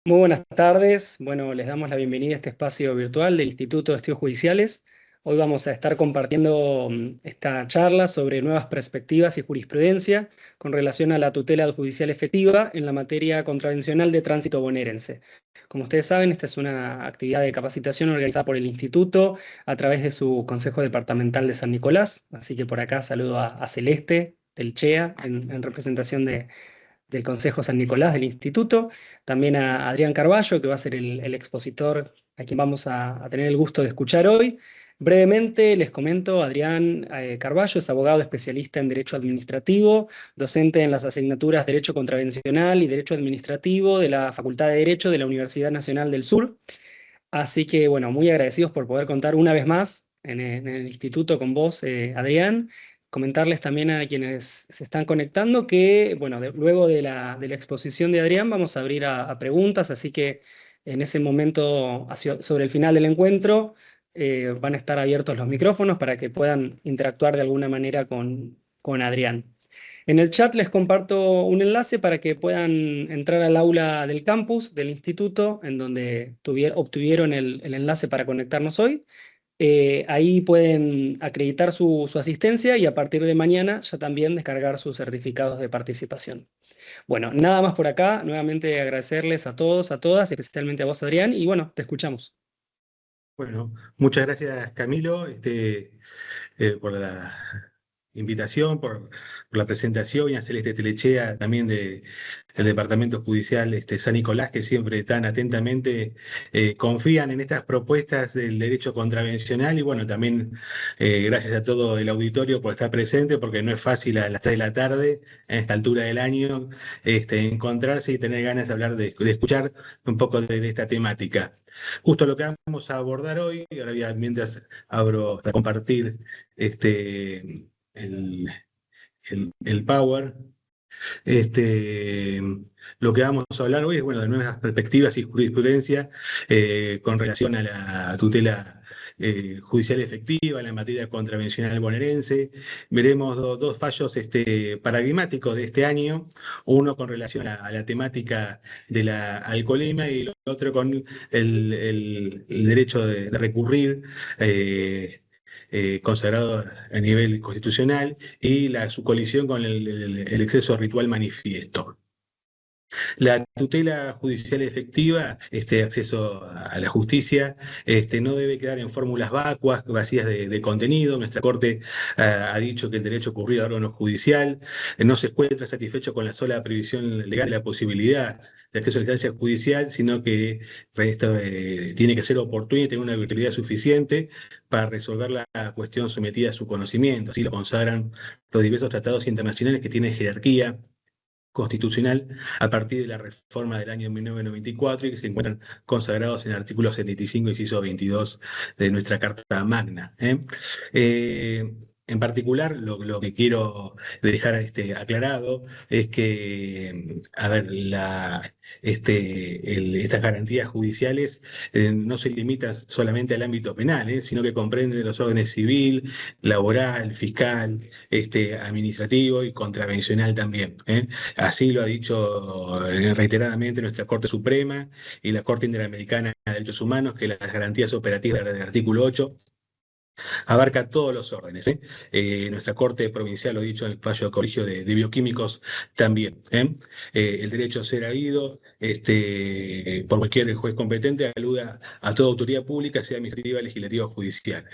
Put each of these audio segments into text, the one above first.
Muy buenas tardes. Bueno, les damos la bienvenida a este espacio virtual del Instituto de Estudios Judiciales. Hoy vamos a estar compartiendo esta charla sobre nuevas perspectivas y jurisprudencia con relación a la tutela judicial efectiva en la materia contravencional de tránsito bonaerense. Como ustedes saben, esta es una actividad de capacitación organizada por el Instituto a través de su Consejo Departamental de San Nicolás. Así que por acá saludo a Celeste del CHEA en representación del Consejo San Nicolás del Instituto, también a Adrián Carballo, que va a ser el expositor a quien vamos a tener el gusto de escuchar hoy. Brevemente les comento, Adrián Carballo es abogado especialista en Derecho Administrativo, docente en las asignaturas Derecho Contravencional y Derecho Administrativo de la Facultad de Derecho de la Universidad Nacional del Sur. Así que, bueno, muy agradecidos por poder contar una vez más en el instituto con vos, Adrián. Comentarles también a quienes se están conectando que, bueno, luego de la exposición de Adrián vamos a abrir a preguntas, así que en ese momento, sobre el final del encuentro, van a estar abiertos los micrófonos para que puedan interactuar de alguna manera con Adrián. En el chat les comparto un enlace para que puedan entrar al aula del campus del instituto, en donde obtuvieron el enlace para conectarnos hoy. Ahí pueden acreditar su asistencia y a partir de mañana ya también descargar sus certificados de participación. Bueno, nada más por acá. Nuevamente agradecerles a todos, a todas, especialmente a vos, Adrián, y bueno, te escuchamos. Bueno, muchas gracias Camilo por la invitación, por la presentación y a Celeste Telechea también del Departamento Judicial San Nicolás, que siempre tan atentamente confían en estas propuestas del derecho contravencional y bueno, también gracias a todo el auditorio por estar presente, porque no es fácil a las 3 de la tarde, a esta altura del año, encontrarse y tener ganas de hablar, de escuchar un poco de esta temática. Justo lo que vamos a abordar hoy, y ahora mientras abro para compartir el, el Power, este, lo que vamos a hablar hoy es bueno, de nuevas perspectivas y jurisprudencia con relación a la tutela judicial efectiva en la materia contravencional bonaerense. Veremos dos fallos paradigmáticos de este año, uno con relación a la temática de la alcoholemia y el otro con el derecho de recurrir. Consagrado a nivel constitucional y su colisión con el exceso ritual manifiesto. La tutela judicial efectiva, este acceso a la justicia, no debe quedar en fórmulas vacuas, vacías de contenido. Nuestra Corte ha dicho que el derecho ocurrido a órgano judicial no se encuentra satisfecho con la sola previsión legal de la posibilidad de acceso a la instancia judicial, sino que esto tiene que ser oportuno y tener una virtualidad suficiente para resolver la cuestión sometida a su conocimiento. Así lo consagran los diversos tratados internacionales que tienen jerarquía constitucional a partir de la reforma del año 1994 y que se encuentran consagrados en el artículo 75, inciso 22 de nuestra Carta Magna. En particular, lo que quiero dejar aclarado es que, a ver, estas garantías judiciales no se limitan solamente al ámbito penal, sino que comprenden los órdenes civil, laboral, fiscal, administrativo y contravencional también. Así lo ha dicho reiteradamente nuestra Corte Suprema y la Corte Interamericana de Derechos Humanos, que las garantías operativas del artículo 8 abarca todos los órdenes. Nuestra Corte Provincial, lo he dicho en el fallo de colegio de bioquímicos, también. El derecho a ser habido por cualquier juez competente aluda a toda autoridad pública, sea administrativa, legislativa o judicial.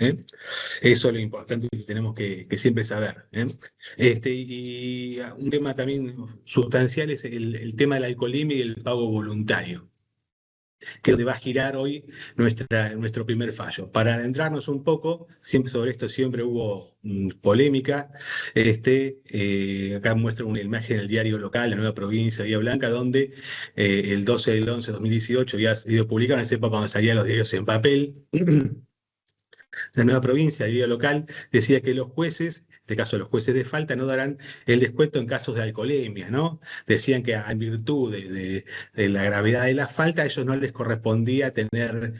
Eso es lo importante que tenemos que siempre saber. Y un tema también sustancial es el tema de la alcoholemia y el pago voluntario, que es donde va a girar hoy nuestro primer fallo. Para adentrarnos un poco, siempre sobre esto siempre hubo polémica. Acá muestra una imagen del diario local, la Nueva Provincia de Bahía Blanca, donde el 12 del 11 de 2018 había sido publicado en esa época cuando salían los diarios en papel. La nueva provincia, el local, decía que los jueces, en este caso los jueces de falta, no darán el descuento en casos de alcoholemia, ¿no? Decían que en virtud de la gravedad de la falta, a ellos no les correspondía tener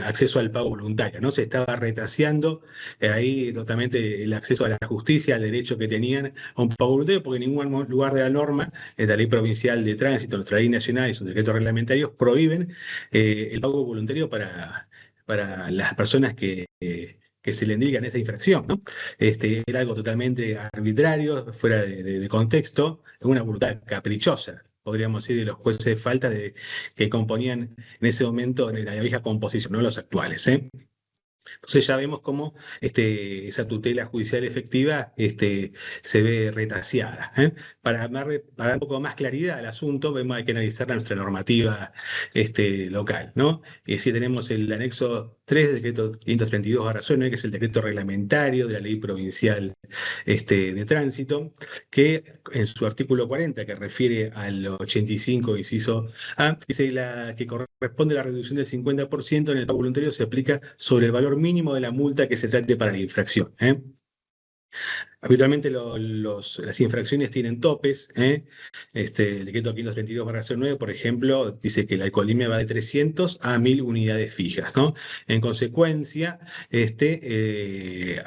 acceso al pago voluntario, ¿no? Se estaba retaseando ahí totalmente el acceso a la justicia, al derecho que tenían a un pago voluntario, porque en ningún lugar de la norma, la ley provincial de tránsito, nuestra ley nacional y sus decretos reglamentarios prohíben el pago voluntario para las personas que se le indican esa infracción, ¿no? Era algo totalmente arbitrario, fuera de contexto, una voluntad caprichosa, podríamos decir, de los jueces de falta que componían en ese momento en la vieja composición, no los actuales, ¿eh? Entonces ya vemos cómo esa tutela judicial efectiva se ve retaseada, ¿eh? Para dar un poco más claridad al asunto, vemos hay que analizar nuestra normativa local, ¿no? Y así tenemos el anexo 3 del decreto 532/9, que es el decreto reglamentario de la ley provincial de tránsito, que en su artículo 40, que refiere al 85, inciso A, dice que corresponde a la reducción del 50% en el pago voluntario se aplica sobre el valor mínimo de la multa que se trate para la infracción, ¿eh? Habitualmente las infracciones tienen topes, ¿eh? El decreto 532/9, por ejemplo, dice que la alcoholemia va de 300 a 1000 unidades fijas, ¿no? En consecuencia,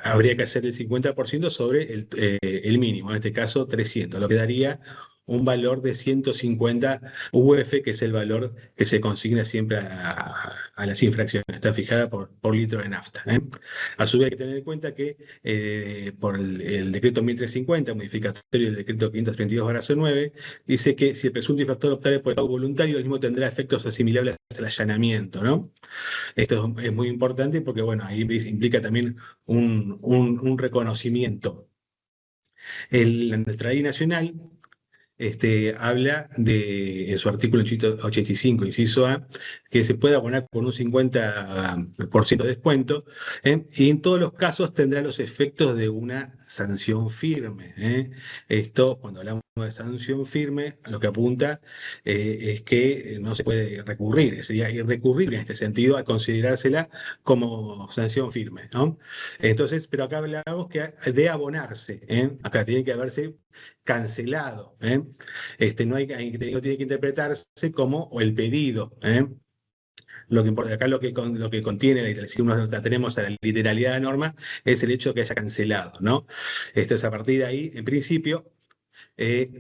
habría que hacer el 50% sobre el mínimo, en este caso 300, lo que daría un valor de 150 UF, que es el valor que se consigna siempre a las infracciones, está fijada por litro de nafta, ¿eh? A su vez hay que tener en cuenta que por el decreto 1350, modificatorio del decreto 532/9, dice que si el presunto infractor optare por el pago voluntario, el mismo tendrá efectos asimilables al allanamiento, ¿no? Esto es muy importante porque, bueno, ahí implica también un reconocimiento. Nuestra ley nacional habla en su artículo 85, inciso A, que se puede abonar con un 50% de descuento, y en todos los casos tendrá los efectos de una sanción firme, ¿eh? Esto, cuando hablamos de sanción firme, a lo que apunta es que no se puede recurrir, sería irrecurrible en este sentido al considerársela como sanción firme, ¿no? Entonces, pero acá hablamos de abonarse, ¿eh? Acá tiene que haberse cancelado, ¿eh? No tiene que interpretarse como el pedido, ¿eh? Lo que importa acá, lo que contiene, si uno tenemos a la literalidad de la norma, es el hecho de que haya cancelado, ¿no? Esto es a partir de ahí, en principio,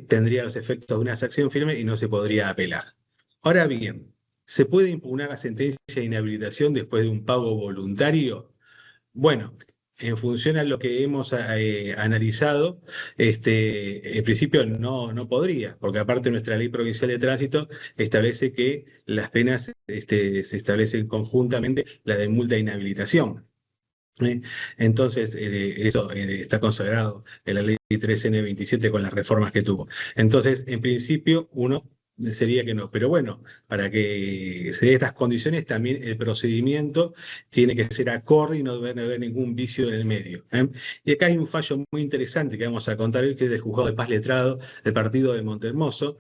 tendría los efectos de una sanción firme y no se podría apelar. Ahora bien, ¿se puede impugnar la sentencia de inhabilitación después de un pago voluntario? Bueno, en función a lo que hemos analizado, en principio no podría, porque aparte nuestra ley provincial de tránsito establece que las penas se establecen conjuntamente la de multa e inhabilitación, ¿eh? Entonces, eso está consagrado en la ley 3N27 con las reformas que tuvo. Entonces, en principio, uno sería que no. Pero bueno, para que se dé estas condiciones, también el procedimiento tiene que ser acorde y no debe haber ningún vicio en el medio, ¿eh? Y acá hay un fallo muy interesante que vamos a contar hoy, que es del Juzgado de Paz Letrado del Partido de Montehermoso,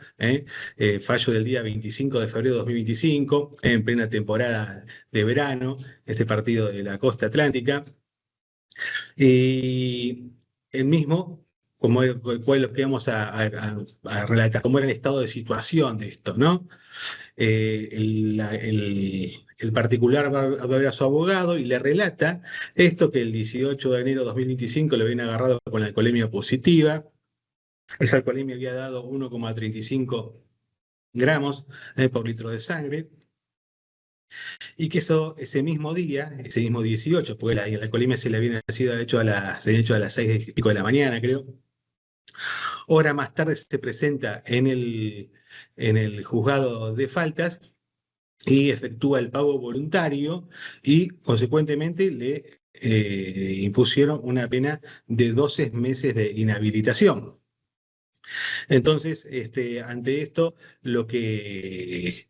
fallo del día 25 de febrero de 2025, en plena temporada de verano, este partido de la costa atlántica. Y el mismo, como el cual lo que vamos a relatar, cómo era el estado de situación de esto, ¿no? El particular va a ver a su abogado y le relata esto, que el 18 de enero de 2025 lo habían agarrado con la alcoholemia positiva. Esa alcoholemia había dado 1,35 gramos por litro de sangre. Y que eso, ese mismo día, ese mismo 18, porque la alcoholemia se le había sido hecho a las 6 y pico de la mañana, creo. Hora más tarde se presenta en el juzgado de faltas y efectúa el pago voluntario y, consecuentemente, le impusieron una pena de 12 meses de inhabilitación. Entonces, ante esto, lo que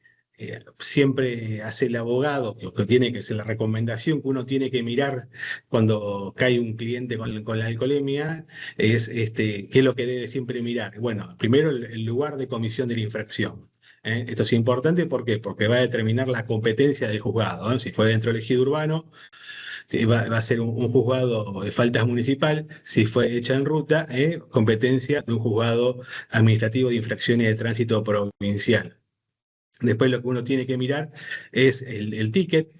siempre hace el abogado, que tiene que ser la recomendación que uno tiene que mirar cuando cae un cliente con la alcoholemia, es qué es lo que debe siempre mirar. Bueno, primero el lugar de comisión de la infracción. Esto es importante, ¿por qué? Porque va a determinar la competencia del juzgado, ¿eh? Si fue dentro del ejido urbano, va a ser un juzgado de faltas municipal, si fue hecha en ruta, competencia de un juzgado administrativo de infracciones de tránsito provincial. Después lo que uno tiene que mirar es el ticket,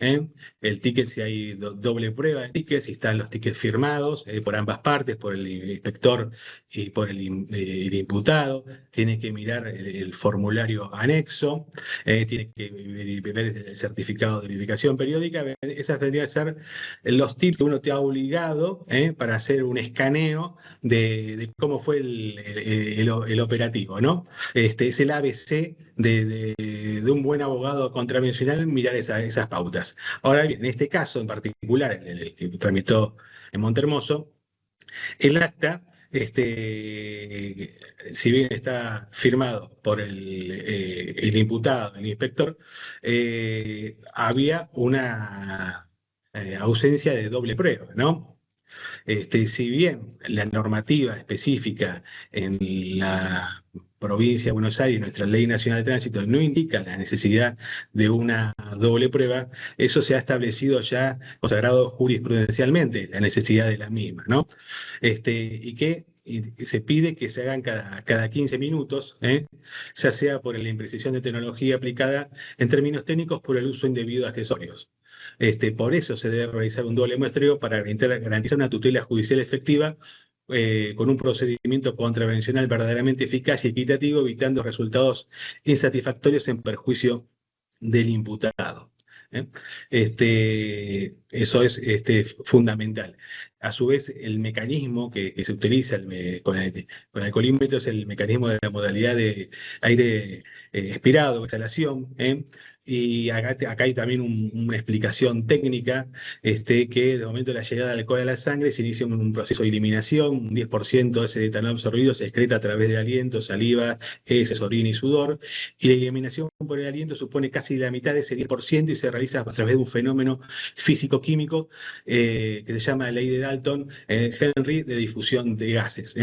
el ticket si hay doble prueba de ticket, si están los tickets firmados por ambas partes, por el inspector y por el imputado. Tiene que mirar el formulario anexo, tiene que ver el certificado de verificación periódica. Esas deberían ser los tips que uno te ha obligado para hacer un escaneo de cómo fue el operativo, ¿no? Es el ABC de un buen abogado contravencional mirar esas pautas. Ahora bien, en este caso en particular, el que tramitó en Montehermoso, el acta, si bien está firmado por el imputado, el inspector, había una ausencia de doble prueba, ¿no? Si bien la normativa específica en la provincia de Buenos Aires, nuestra Ley Nacional de Tránsito, no indica la necesidad de una doble prueba, eso se ha establecido ya, consagrado jurisprudencialmente, la necesidad de la misma, ¿no? Y se pide que se hagan cada 15 minutos, ya sea por la imprecisión de tecnología aplicada en términos técnicos por el uso indebido de accesorios. Por eso se debe realizar un doble muestreo para garantizar una tutela judicial efectiva con un procedimiento contravencional verdaderamente eficaz y equitativo, evitando resultados insatisfactorios en perjuicio del imputado. Eso es fundamental. A su vez, el mecanismo que se utiliza con el colímetro es el mecanismo de la modalidad de aire expirado, exhalación, y acá hay también una explicación técnica, que de momento de la llegada del alcohol a la sangre se inicia un proceso de eliminación, un 10% de ese etanol absorbido se excreta a través del aliento, saliva, heces, orina y sudor, y la eliminación por el aliento supone casi la mitad de ese 10% y se realiza a través de un fenómeno físico-químico que se llama ley de Dalton, Henry, de difusión de gases.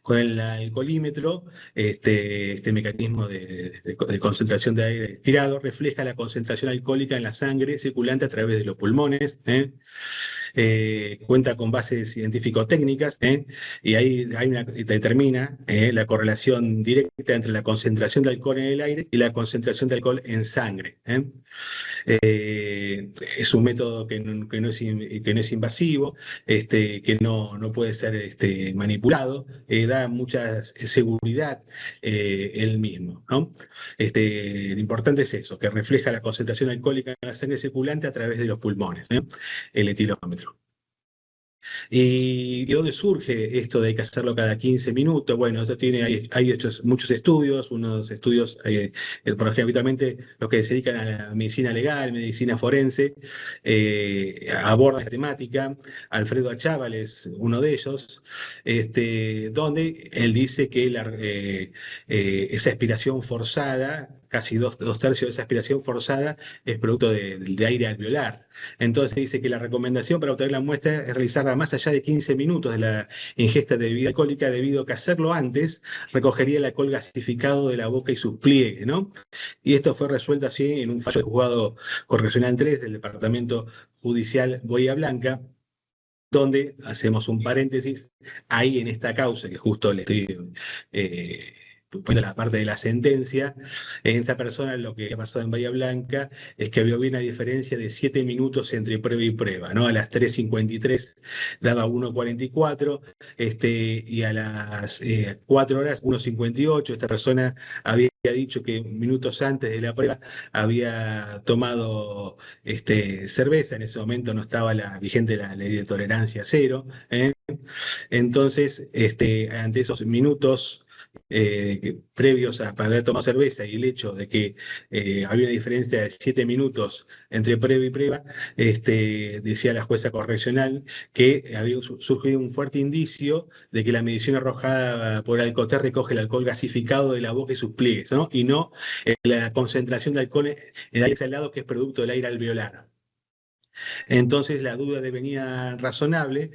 Con el alcoholímetro, este mecanismo de concentración de aire expirado refleja la concentración alcohólica en la sangre circulante a través de los pulmones. Cuenta con bases científico-técnicas, y ahí determina la correlación directa entre la concentración de alcohol en el aire y la concentración de alcohol en sangre. Es un método que no es invasivo, que no puede ser manipulado, da mucha seguridad él mismo, ¿no? Lo importante es eso, que refleja la concentración alcohólica en la sangre circulante a través de los pulmones, el etilómetro. ¿Y de dónde surge esto de que hacerlo cada 15 minutos? Bueno, eso hay hechos muchos estudios, unos estudios, por ejemplo, habitualmente los que se dedican a la medicina legal, medicina forense, abordan esta temática. Alfredo Achával es uno de ellos, donde él dice que esa aspiración forzada, casi dos tercios de esa aspiración forzada, es producto de aire alveolar. Entonces dice que la recomendación para obtener la muestra es realizarla más allá de 15 minutos de la ingesta de bebida alcohólica, debido a que hacerlo antes recogería el alcohol gasificado de la boca y sus pliegues, ¿no? Y esto fue resuelto así en un fallo del juzgado correccional 3 del Departamento Judicial Bahía Blanca, donde hacemos un paréntesis, ahí en esta causa que justo le estoy poniendo la parte de la sentencia, en esta persona lo que ha pasado en Bahía Blanca es que había una diferencia de 7 minutos entre prueba y prueba, ¿no? A las 3:53 daba 1:44, y a las 4 horas 1:58. Esta persona había dicho que minutos antes de la prueba había tomado cerveza. En ese momento no estaba vigente la ley de tolerancia cero, Entonces, ante esos minutos previos a haber tomado cerveza y el hecho de que había una diferencia de 7 minutos entre prueba y prueba, decía la jueza correccional que había surgido un fuerte indicio de que la medición arrojada por Alcoter recoge el alcohol gasificado de la boca y sus pliegues, ¿no? Y no la concentración de alcohol en el aire salado, que es producto del aire alveolar. Entonces la duda devenía razonable,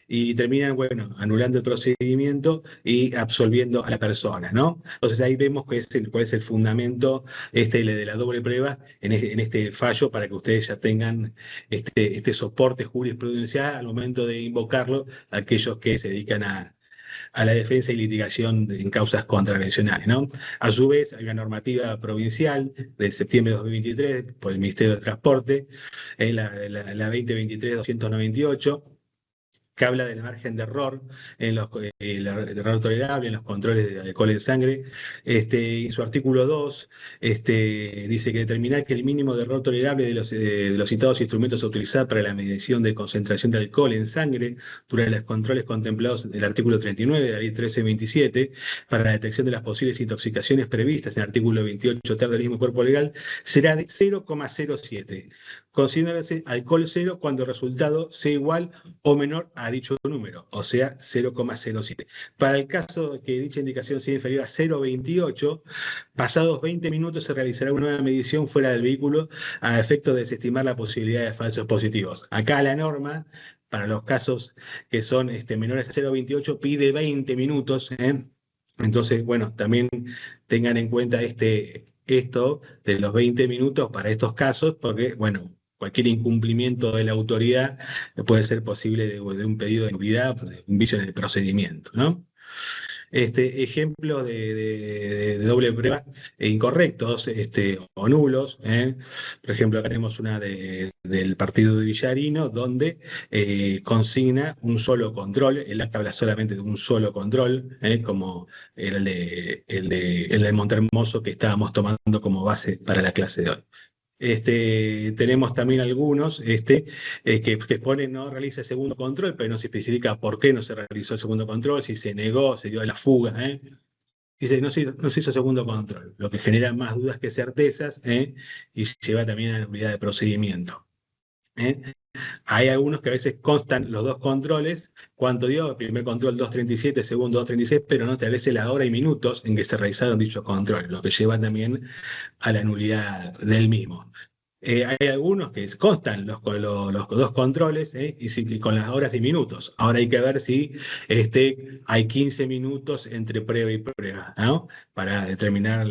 y terminan, bueno, anulando el procedimiento y absolviendo a la persona, ¿no? Entonces ahí vemos cuál es el fundamento de la doble prueba en este fallo para que ustedes ya tengan este soporte jurisprudencial al momento de invocarlo, aquellos que se dedican a la defensa y litigación en causas contravencionales, ¿no? A su vez, hay una normativa provincial de septiembre de 2023 por el Ministerio de Transporte, la 2023-298, que habla del margen de error, el error tolerable en los controles de alcohol en sangre. En su artículo 2 dice que determinar que el mínimo de error tolerable de los citados instrumentos a utilizar para la medición de concentración de alcohol en sangre durante los controles contemplados en el artículo 39 de la ley 1327 para la detección de las posibles intoxicaciones previstas en el artículo 28 ter del mismo cuerpo legal será de 0,07. Considérase alcohol cero cuando el resultado sea igual o menor a dicho número, o sea, 0,07. Para el caso de que dicha indicación sea inferior a 0,28, pasados 20 minutos se realizará una nueva medición fuera del vehículo a efecto de desestimar la posibilidad de falsos positivos. Acá la norma, para los casos que son menores a 0,28, pide 20 minutos, ¿eh? Entonces, bueno, también tengan en cuenta esto de los 20 minutos para estos casos, porque, bueno, cualquier incumplimiento de la autoridad puede ser posible de un pedido de nulidad, de un vicio en el procedimiento, ¿no? Ejemplos de doble prueba incorrectos o nulos. Por ejemplo, acá tenemos una del partido de Villarino, donde consigna un solo control. El acta habla solamente de un solo control, como era el de Montermoso que estábamos tomando como base para la clase de hoy. Tenemos también algunos que ponen no realiza el segundo control, pero no se especifica por qué no se realizó el segundo control, si se negó, se dio a la fuga. Dice, no se hizo segundo control, lo que genera más dudas que certezas, y lleva también a la nulidad de procedimiento. ¿eh? Hay algunos que a veces constan los dos controles, cuánto dio, el primer control 237, segundo 236, pero no establece la hora y minutos en que se realizaron dichos controles, lo que lleva también a la nulidad del mismo. Hay algunos que constan los dos controles, y con las horas y minutos. Ahora hay que ver si hay 15 minutos entre prueba y prueba, ¿no? Para determinar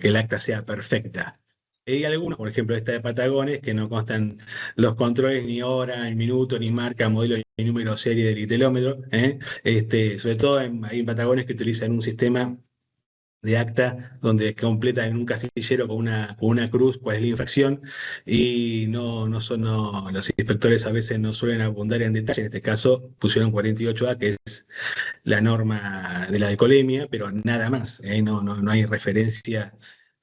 que el acta sea perfecta. Hay algunos, por ejemplo, esta de Patagones, que no constan los controles ni hora, ni minuto, ni marca, modelo, ni número serie del litelómetro. Sobre todo hay Patagones que utilizan un sistema de acta donde completa en un casillero con una cruz cuál es la infracción, y los inspectores a veces no suelen abundar en detalle. En este caso pusieron 48A, que es la norma de la alcoholemia, pero nada más, no hay referencia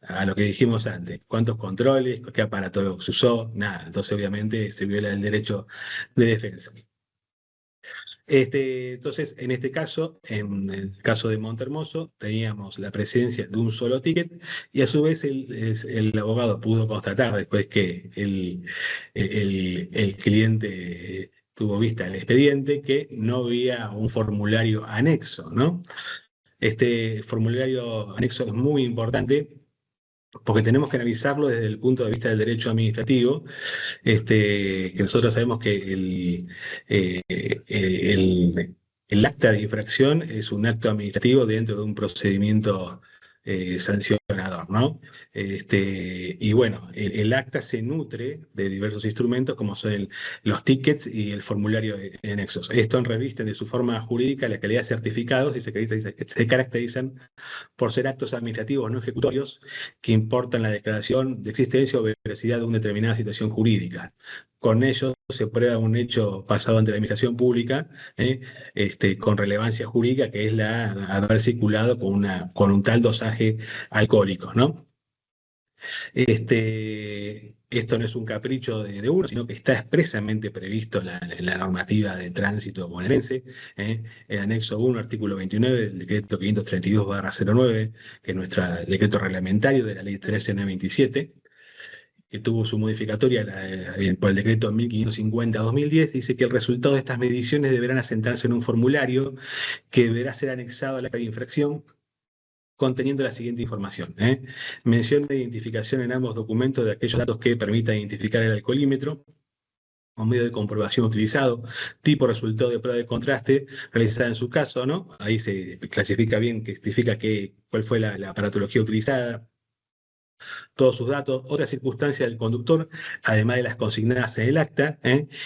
a lo que dijimos antes, cuántos controles, qué aparato se usó, nada. Entonces obviamente se viola el derecho de defensa. Entonces, en este caso, en el caso de Montermoso, teníamos la presencia de un solo ticket, y a su vez el abogado pudo constatar, después que el cliente tuvo vista el expediente, que no había un formulario anexo, ¿no? Este formulario anexo es muy importante porque tenemos que analizarlo desde el punto de vista del derecho administrativo, que nosotros sabemos que el acta de infracción es un acto administrativo dentro de un procedimiento sancionador, ¿no? Y bueno, el acta se nutre de diversos instrumentos como son los tickets y el formulario de anexos. Esto reviste de su forma jurídica la calidad de certificados y se caracterizan por ser actos administrativos no ejecutorios que importan la declaración de existencia o veracidad de una determinada situación jurídica. Con ello se prueba un hecho pasado ante la administración pública, con relevancia jurídica, que es la haber circulado con un tal dosaje alcohólico, ¿no? Esto no es un capricho de uno, sino que está expresamente previsto en la normativa de tránsito bonaerense, el anexo 1, artículo 29 del decreto 532/09, que es nuestro decreto reglamentario de la ley 13927, que tuvo su modificatoria por el decreto 1550/2010, dice que el resultado de estas mediciones deberán asentarse en un formulario que deberá ser anexado al acta de infracción, conteniendo la siguiente información. Mención de identificación en ambos documentos de aquellos datos que permitan identificar el alcoholímetro, o medio de comprobación utilizado, tipo resultado de prueba de contraste realizada en su caso, ¿no? Ahí se clasifica bien, que especifica cuál fue la aparatología utilizada, todos sus datos, otras circunstancias del conductor, además de las consignadas en el acta,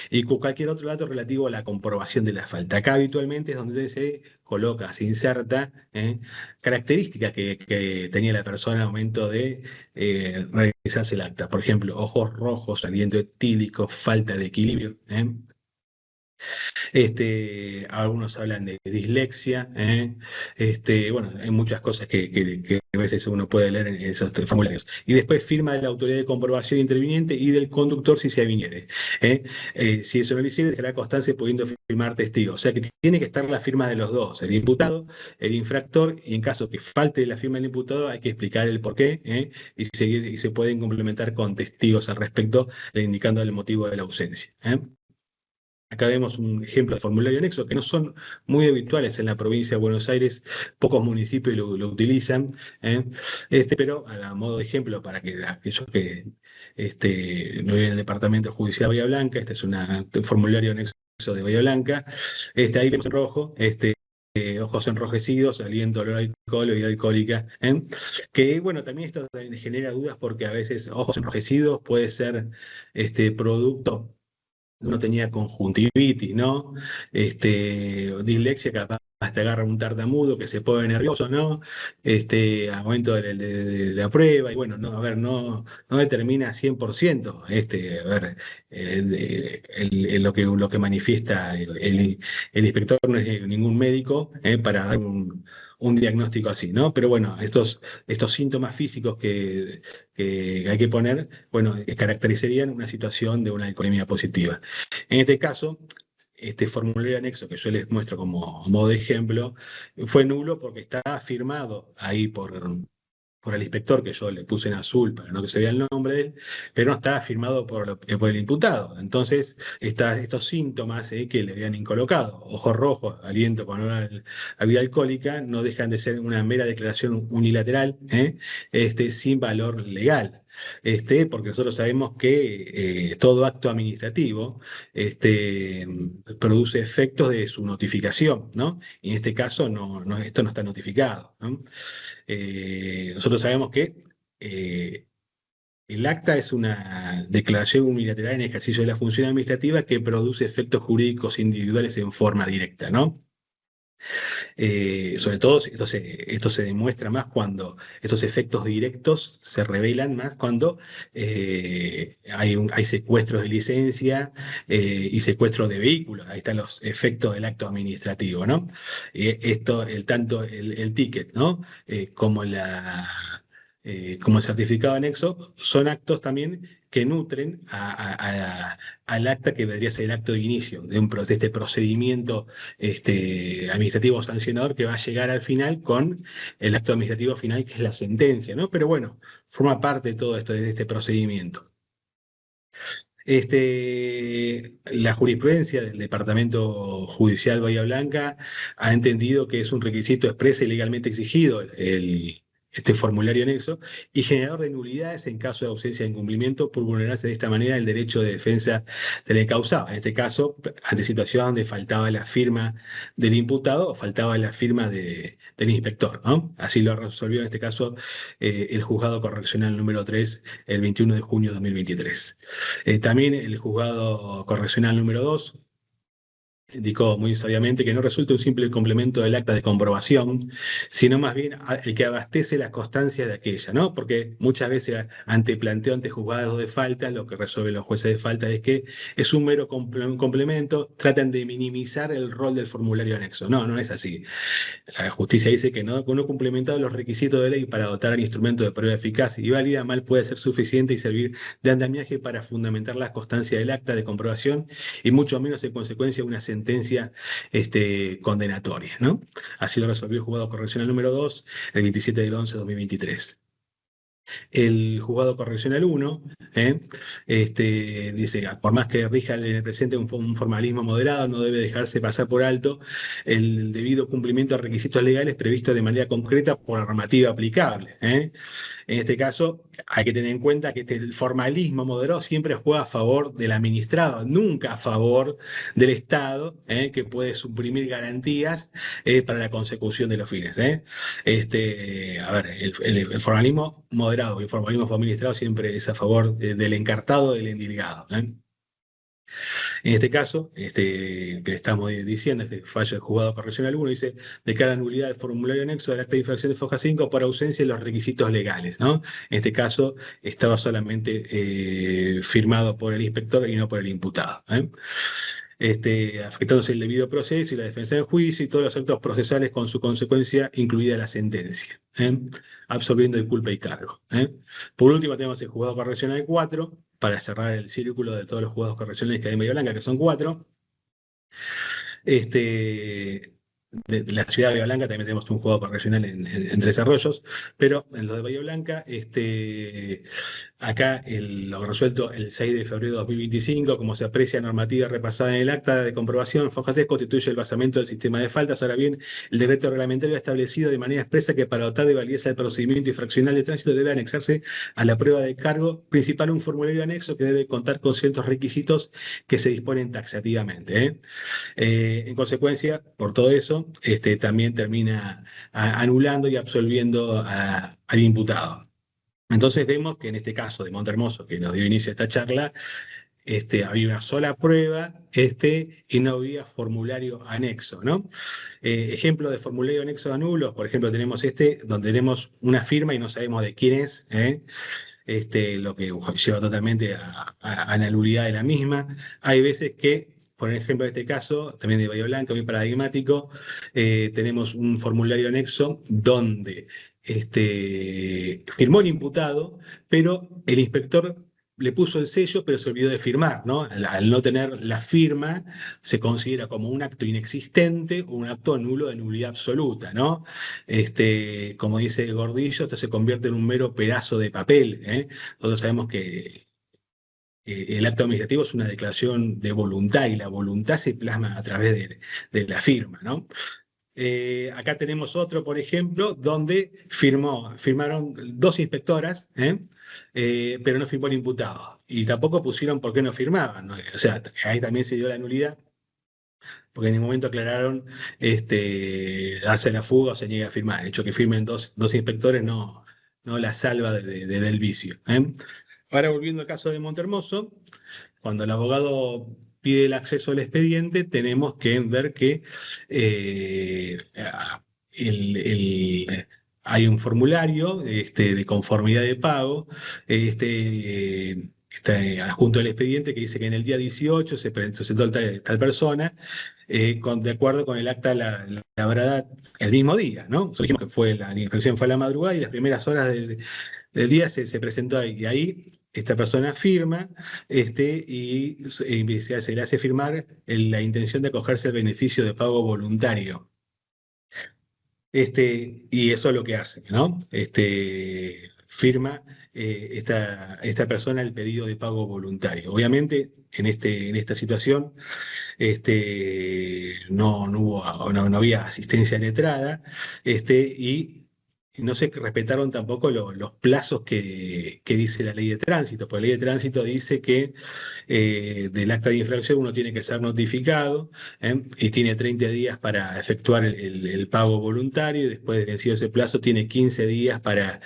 y cualquier otro dato relativo a la comprobación de la falta. Acá habitualmente es donde se coloca, se inserta características que tenía la persona al momento de realizarse el acta. Por ejemplo, ojos rojos, aliento etílico, falta de equilibrio. Algunos hablan de dislexia, bueno, hay muchas cosas que a veces uno puede leer en esos formularios. Y después firma de la autoridad de comprobación interviniente y del conductor si se aviniere. ¿eh? Si eso no lo hiciere, dejará constancia pudiendo firmar testigos. O sea que tiene que estar la firma de los dos, el imputado, el infractor, y en caso que falte la firma del imputado, hay que explicar el porqué, y se pueden complementar con testigos al respecto, indicando el motivo de la ausencia. Acá vemos un ejemplo de formulario anexo que no son muy habituales en la provincia de Buenos Aires, pocos municipios lo utilizan, ¿eh? Pero a modo de ejemplo para que aquellos que no viven en el departamento judicial de Bahía Blanca, este es un formulario anexo de Bahía Blanca, ahí vemos en rojo, ojos enrojecidos, aliento, olor a alcohol, bebida alcohólica, que bueno, también esto genera dudas porque a veces ojos enrojecidos puede ser producto. Uno tenía conjuntivitis, ¿no? Dislexia, capaz te agarra un tartamudo que se pone nervioso, ¿no? Al momento de la prueba, y bueno, no, a ver, no determina 100%, a ver, lo que manifiesta el inspector no es ningún médico, para dar un diagnóstico así, ¿no? Pero bueno, estos síntomas físicos que hay que poner, bueno, caracterizarían una situación de una alcoholemia positiva. En este caso, este formulario anexo que yo les muestro como modo de ejemplo, fue nulo porque está firmado ahí por el inspector, que yo le puse en azul para no que se vea el nombre de él, pero no está firmado por el imputado. Entonces, estos síntomas que le habían colocado, ojos rojos, aliento con olor a vida alcohólica, no dejan de ser una mera declaración unilateral, sin valor legal. Porque nosotros sabemos que todo acto administrativo produce efectos de su notificación, ¿no? Y en este caso esto no está notificado, ¿no? Nosotros sabemos que el acta es una declaración unilateral en ejercicio de la función administrativa que produce efectos jurídicos individuales en forma directa, ¿no? Sobre todo, esto se demuestra más cuando estos efectos directos se revelan más cuando hay secuestros de licencia y secuestros de vehículos. Ahí están los efectos del acto administrativo, ¿no? Tanto el ticket, ¿no? Como el certificado anexo, son actos también que nutren al acta que debería ser el acto de inicio de este procedimiento administrativo sancionador que va a llegar al final con el acto administrativo final, que es la sentencia, ¿no? Pero bueno, forma parte de todo esto, de este procedimiento. La jurisprudencia del Departamento Judicial Bahía Blanca ha entendido que es un requisito expreso y legalmente exigido este formulario anexo y generador de nulidades en caso de ausencia de incumplimiento por vulnerarse de esta manera el derecho de defensa del encausado. En este caso, ante situaciones donde faltaba la firma del imputado o faltaba la firma del inspector, ¿no? Así lo resolvió en este caso el juzgado correccional número 3 el 21 de junio de 2023. También el juzgado correccional número 2 indicó muy sabiamente que no resulta un simple complemento del acta de comprobación, sino más bien el que abastece las constancias de aquella, ¿no? Porque muchas veces ante juzgados de falta, lo que resuelven los jueces de falta es que es un mero complemento, tratan de minimizar el rol del formulario anexo. No, no es así. La justicia dice que no cumplimentado los requisitos de ley para dotar al instrumento de prueba eficaz y válida, mal puede ser suficiente y servir de andamiaje para fundamentar la constancia del acta de comprobación y mucho menos en consecuencia una sentencia condenatoria, ¿no? Así lo resolvió el juzgado correccional número 2 el 27 del 11 de 2023. El juzgado correccional 1 dice, por más que rija en el presente un formalismo moderado, no debe dejarse pasar por alto el debido cumplimiento de requisitos legales previstos de manera concreta por la normativa aplicable. En este caso, hay que tener en cuenta que el formalismo moderado siempre juega a favor del administrado, nunca a favor del Estado, que puede suprimir garantías para la consecución de los fines. A ver, el formalismo moderado y el formalismo administrado siempre es a favor del encartado, del endilgado. En este caso, que estamos diciendo, este fallo del juzgado correccional 1 dice, declara nulidad del formulario anexo del acta de infracción de foja 5 por ausencia de los requisitos legales, ¿no? En este caso, estaba solamente firmado por el inspector y no por el imputado. Afectándose el debido proceso y la defensa del juicio y todos los actos procesales con su consecuencia, incluida la sentencia, absorbiendo el culpa y cargo. Por último, tenemos el juzgado correccional 4, para cerrar el círculo de todos los juzgados correccionales que hay en Bahía Blanca, que son 4. De la ciudad de Bahía Blanca también tenemos un juzgado correccional en Tres Arroyos, pero en lo de Bahía Blanca, acá lo resuelto el 6 de febrero de 2025, como se aprecia normativa repasada en el acta de comprobación, foja 3 constituye el basamento del sistema de faltas. Ahora bien, el decreto reglamentario ha establecido de manera expresa que para dotar de validez al procedimiento infraccional de tránsito debe anexarse a la prueba de cargo principal un formulario anexo que debe contar con ciertos requisitos que se disponen taxativamente. En consecuencia, por todo eso, también termina anulando y absolviendo al imputado. Entonces vemos que en este caso de Montehermoso, que nos dio inicio a esta charla, había una sola prueba y no había formulario anexo, ¿no? Ejemplo de formulario anexo a nulos, por ejemplo, tenemos donde tenemos una firma y no sabemos de quién es, lo que lleva totalmente a la nulidad de la misma. Hay veces que, por ejemplo, en este caso, también de Bahía Blanca, muy paradigmático, tenemos un formulario anexo donde firmó el imputado, pero el inspector le puso el sello, pero se olvidó de firmar, ¿no? Al no tener la firma, se considera como un acto inexistente o un acto nulo de nulidad absoluta, ¿no? Como dice el Gordillo, esto se convierte en un mero pedazo de papel, ¿eh? Todos sabemos que el acto administrativo es una declaración de voluntad y la voluntad se plasma a través de la firma, ¿no? Acá tenemos otro, por ejemplo, donde firmaron dos inspectoras, pero no firmó el imputado. Y tampoco pusieron por qué no firmaban, ¿no? O sea, ahí también se dio la nulidad, porque en el momento aclararon darse la fuga o se niega a firmar. El hecho que firmen dos inspectores no la salva del vicio. Ahora, volviendo al caso de Montehermoso, cuando el abogado pide el acceso al expediente, tenemos que ver que hay un formulario de conformidad de pago, está adjunto al expediente que dice que en el día 18 se presentó tal persona, de acuerdo con el acta labrada el mismo día, ¿no? Nosotros dijimos que la infracción fue a la madrugada y las primeras horas del día se presentó ahí. Y ahí esta persona firma y se le hace firmar la intención de acogerse al beneficio de pago voluntario. Y eso es lo que hace, ¿no? Firma esta persona el pedido de pago voluntario. Obviamente, en esta situación no había asistencia letrada y no se respetaron tampoco los plazos que dice la ley de tránsito, porque la ley de tránsito dice que del acta de infracción uno tiene que ser notificado y tiene 30 días para efectuar el pago voluntario y después de vencido ese plazo tiene 15 días para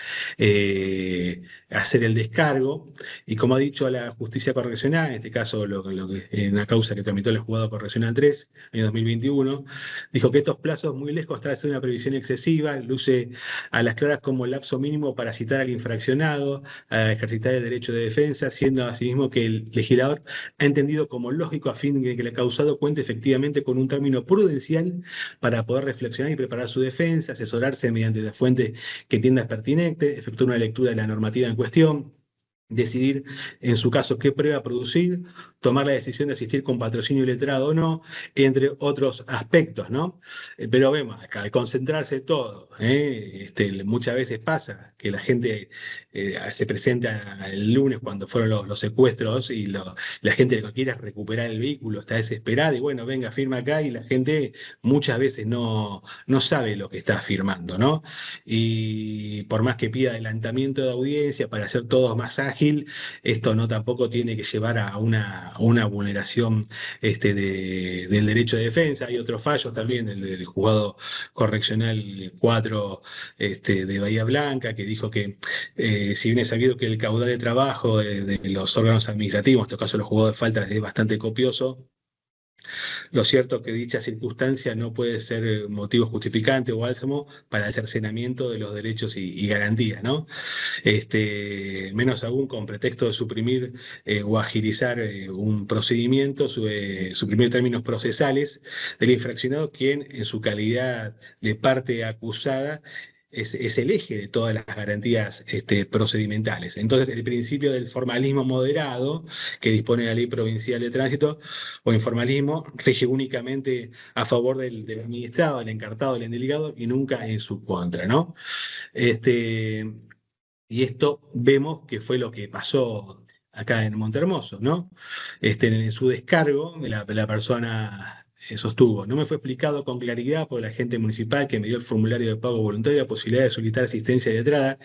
hacer el descargo. Y como ha dicho la justicia correccional, en este caso en una causa que tramitó el juzgado correccional 3, año 2021, dijo que estos plazos muy lejos traen una previsión excesiva, luce a las claras como el lapso mínimo para citar al infraccionado, a ejercitar el derecho de defensa, siendo asimismo que el legislador ha entendido como lógico a fin de que el causado cuente efectivamente con un término prudencial para poder reflexionar y preparar su defensa, asesorarse mediante las fuentes que entienda pertinente, efectuar una lectura de la normativa en cuestión, decidir en su caso qué prueba producir, tomar la decisión de asistir con patrocinio letrado o no, entre otros aspectos, ¿no? Pero vemos, acá, al concentrarse todo, muchas veces pasa que la gente se presenta el lunes cuando fueron los secuestros y la gente lo que quiere es recuperar el vehículo, está desesperada y bueno, venga, firma acá y la gente muchas veces no sabe lo que está firmando, ¿no? Y por más que pida adelantamiento de audiencia para hacer todo más ágil, esto no tampoco tiene que llevar a una vulneración del derecho de defensa. Hay otros fallos también, el del juzgado correccional 4 de Bahía Blanca, que dijo que si bien es sabido que el caudal de trabajo de los órganos administrativos, en este caso los juzgados de faltas, es bastante copioso, lo cierto es que dicha circunstancia no puede ser motivo justificante o bálsamo para el cercenamiento de los derechos y garantías, ¿no? Menos aún con pretexto de suprimir o agilizar un procedimiento, suprimir términos procesales del infraccionado, quien en su calidad de parte acusada es el eje de todas las garantías procedimentales. Entonces, el principio del formalismo moderado que dispone la Ley Provincial de Tránsito o informalismo rige únicamente a favor del administrado, del encartado, del endelegado y nunca en su contra, ¿no? Este, y esto vemos que fue lo que pasó acá en Montehermoso, ¿no? En su descargo, la persona sostuvo, no me fue explicado con claridad por el agente municipal que me dio el formulario de pago voluntario la posibilidad de solicitar asistencia letrada,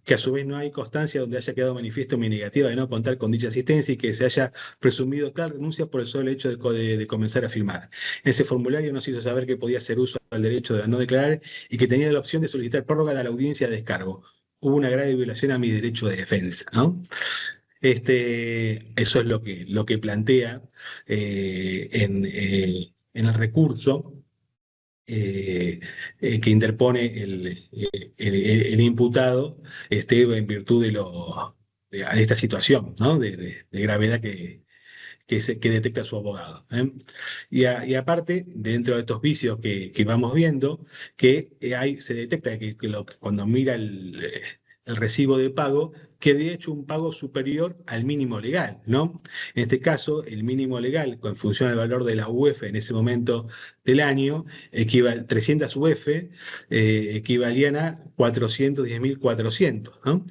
que a su vez no hay constancia donde haya quedado manifiesto mi negativa de no contar con dicha asistencia y que se haya presumido tal renuncia por el solo hecho de comenzar a firmar. En ese formulario nos hizo saber que podía hacer uso del derecho de no declarar y que tenía la opción de solicitar prórroga de la audiencia de descargo. Hubo una grave violación a mi derecho de defensa, ¿no? Eso es lo que plantea en el recurso que interpone el imputado en virtud de esta situación, ¿no? De gravedad que detecta su abogado. Y aparte, dentro de estos vicios que vamos viendo, que se detecta que cuando mira el recibo de pago, que había hecho un pago superior al mínimo legal, ¿no? En este caso, el mínimo legal, en función al valor de la UF en ese momento del año, 300 UF equivalían a 410.400, ¿no?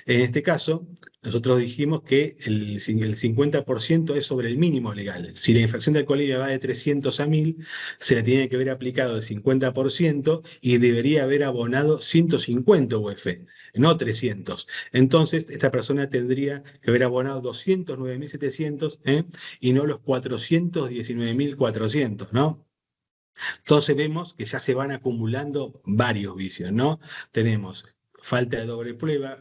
En este caso, nosotros dijimos que el 50% es sobre el mínimo legal. Si la infracción de alcoholemia va de 300 a 1000, se le tiene que haber aplicado el 50% y debería haber abonado 150 UF, no 300. Entonces, esta persona tendría que haber abonado 209.700 y no los 419.400, ¿no? Entonces vemos que ya se van acumulando varios vicios, ¿no? Tenemos falta de doble prueba,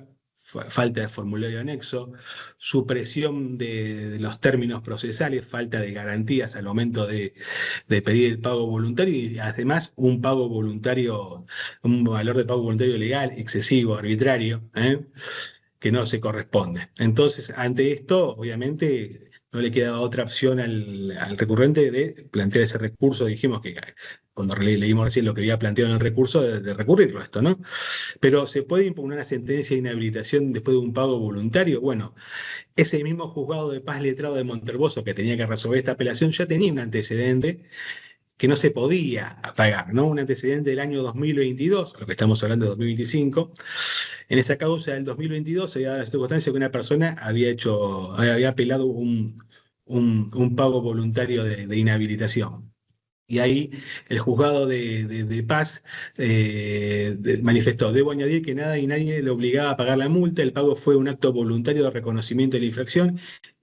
falta de formulario anexo, supresión de los términos procesales, falta de garantías al momento de pedir el pago voluntario y además un pago voluntario, un valor de pago voluntario legal, excesivo, arbitrario, que no se corresponde. Entonces, ante esto, obviamente, no le queda otra opción al recurrente de plantear ese recurso. Dijimos que cuando leímos recién lo que había planteado en el recurso, de recurrirlo a esto, ¿no? Pero ¿se puede impugnar una sentencia de inhabilitación después de un pago voluntario? Bueno, ese mismo juzgado de paz letrado de Monterboso que tenía que resolver esta apelación ya tenía un antecedente que no se podía pagar, ¿no? Un antecedente del año 2022, lo que estamos hablando de 2025. En esa causa del 2022 se da la circunstancia que una persona había apelado un pago voluntario de inhabilitación. Y ahí el juzgado de paz manifestó, debo añadir que nada y nadie le obligaba a pagar la multa, el pago fue un acto voluntario de reconocimiento de la infracción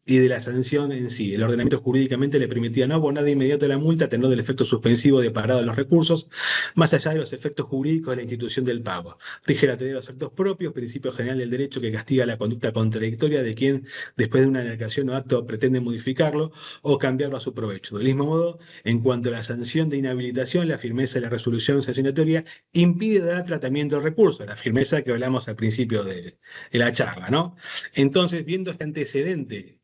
y de la sanción en sí. El ordenamiento jurídicamente le permitía no abonar de inmediato la multa, tener el efecto suspensivo de parado de los recursos, más allá de los efectos jurídicos de la institución del pago. Rige la teoría de los actos propios, principio general del derecho que castiga la conducta contradictoria de quien, después de una negación o acto, pretende modificarlo o cambiarlo a su provecho. Del mismo modo, en cuanto a la sanción de inhabilitación, la firmeza de la resolución sancionatoria impide dar tratamiento al recurso, la firmeza que hablamos al principio de la charla, ¿no? Entonces, viendo este antecedente,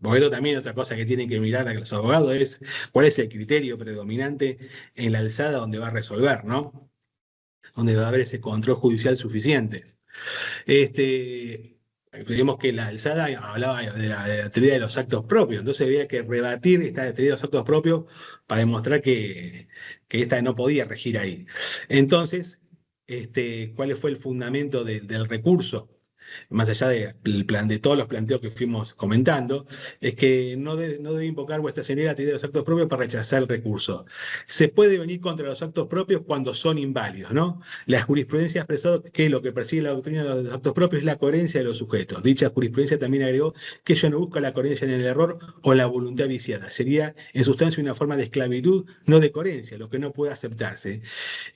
porque esto también otra cosa que tienen que mirar a los abogados es cuál es el criterio predominante en la alzada donde va a resolver, ¿no? Donde va a haber ese control judicial suficiente. Este, Vemos que la alzada hablaba de la teoría de los actos propios, entonces había que rebatir esta teoría de los actos propios para demostrar que esta no podía regir ahí. Entonces, ¿cuál fue el fundamento del recurso? Más allá de todos los planteos que fuimos comentando, es que no debe invocar vuestra señoría la teoría de los actos propios para rechazar el recurso. Se puede venir contra los actos propios cuando son inválidos, ¿no? La jurisprudencia ha expresado que lo que persigue la doctrina de los actos propios es la coherencia de los sujetos. Dicha jurisprudencia también agregó que ello no busca la coherencia en el error o la voluntad viciada. Sería, en sustancia, una forma de esclavitud, no de coherencia, lo que no puede aceptarse.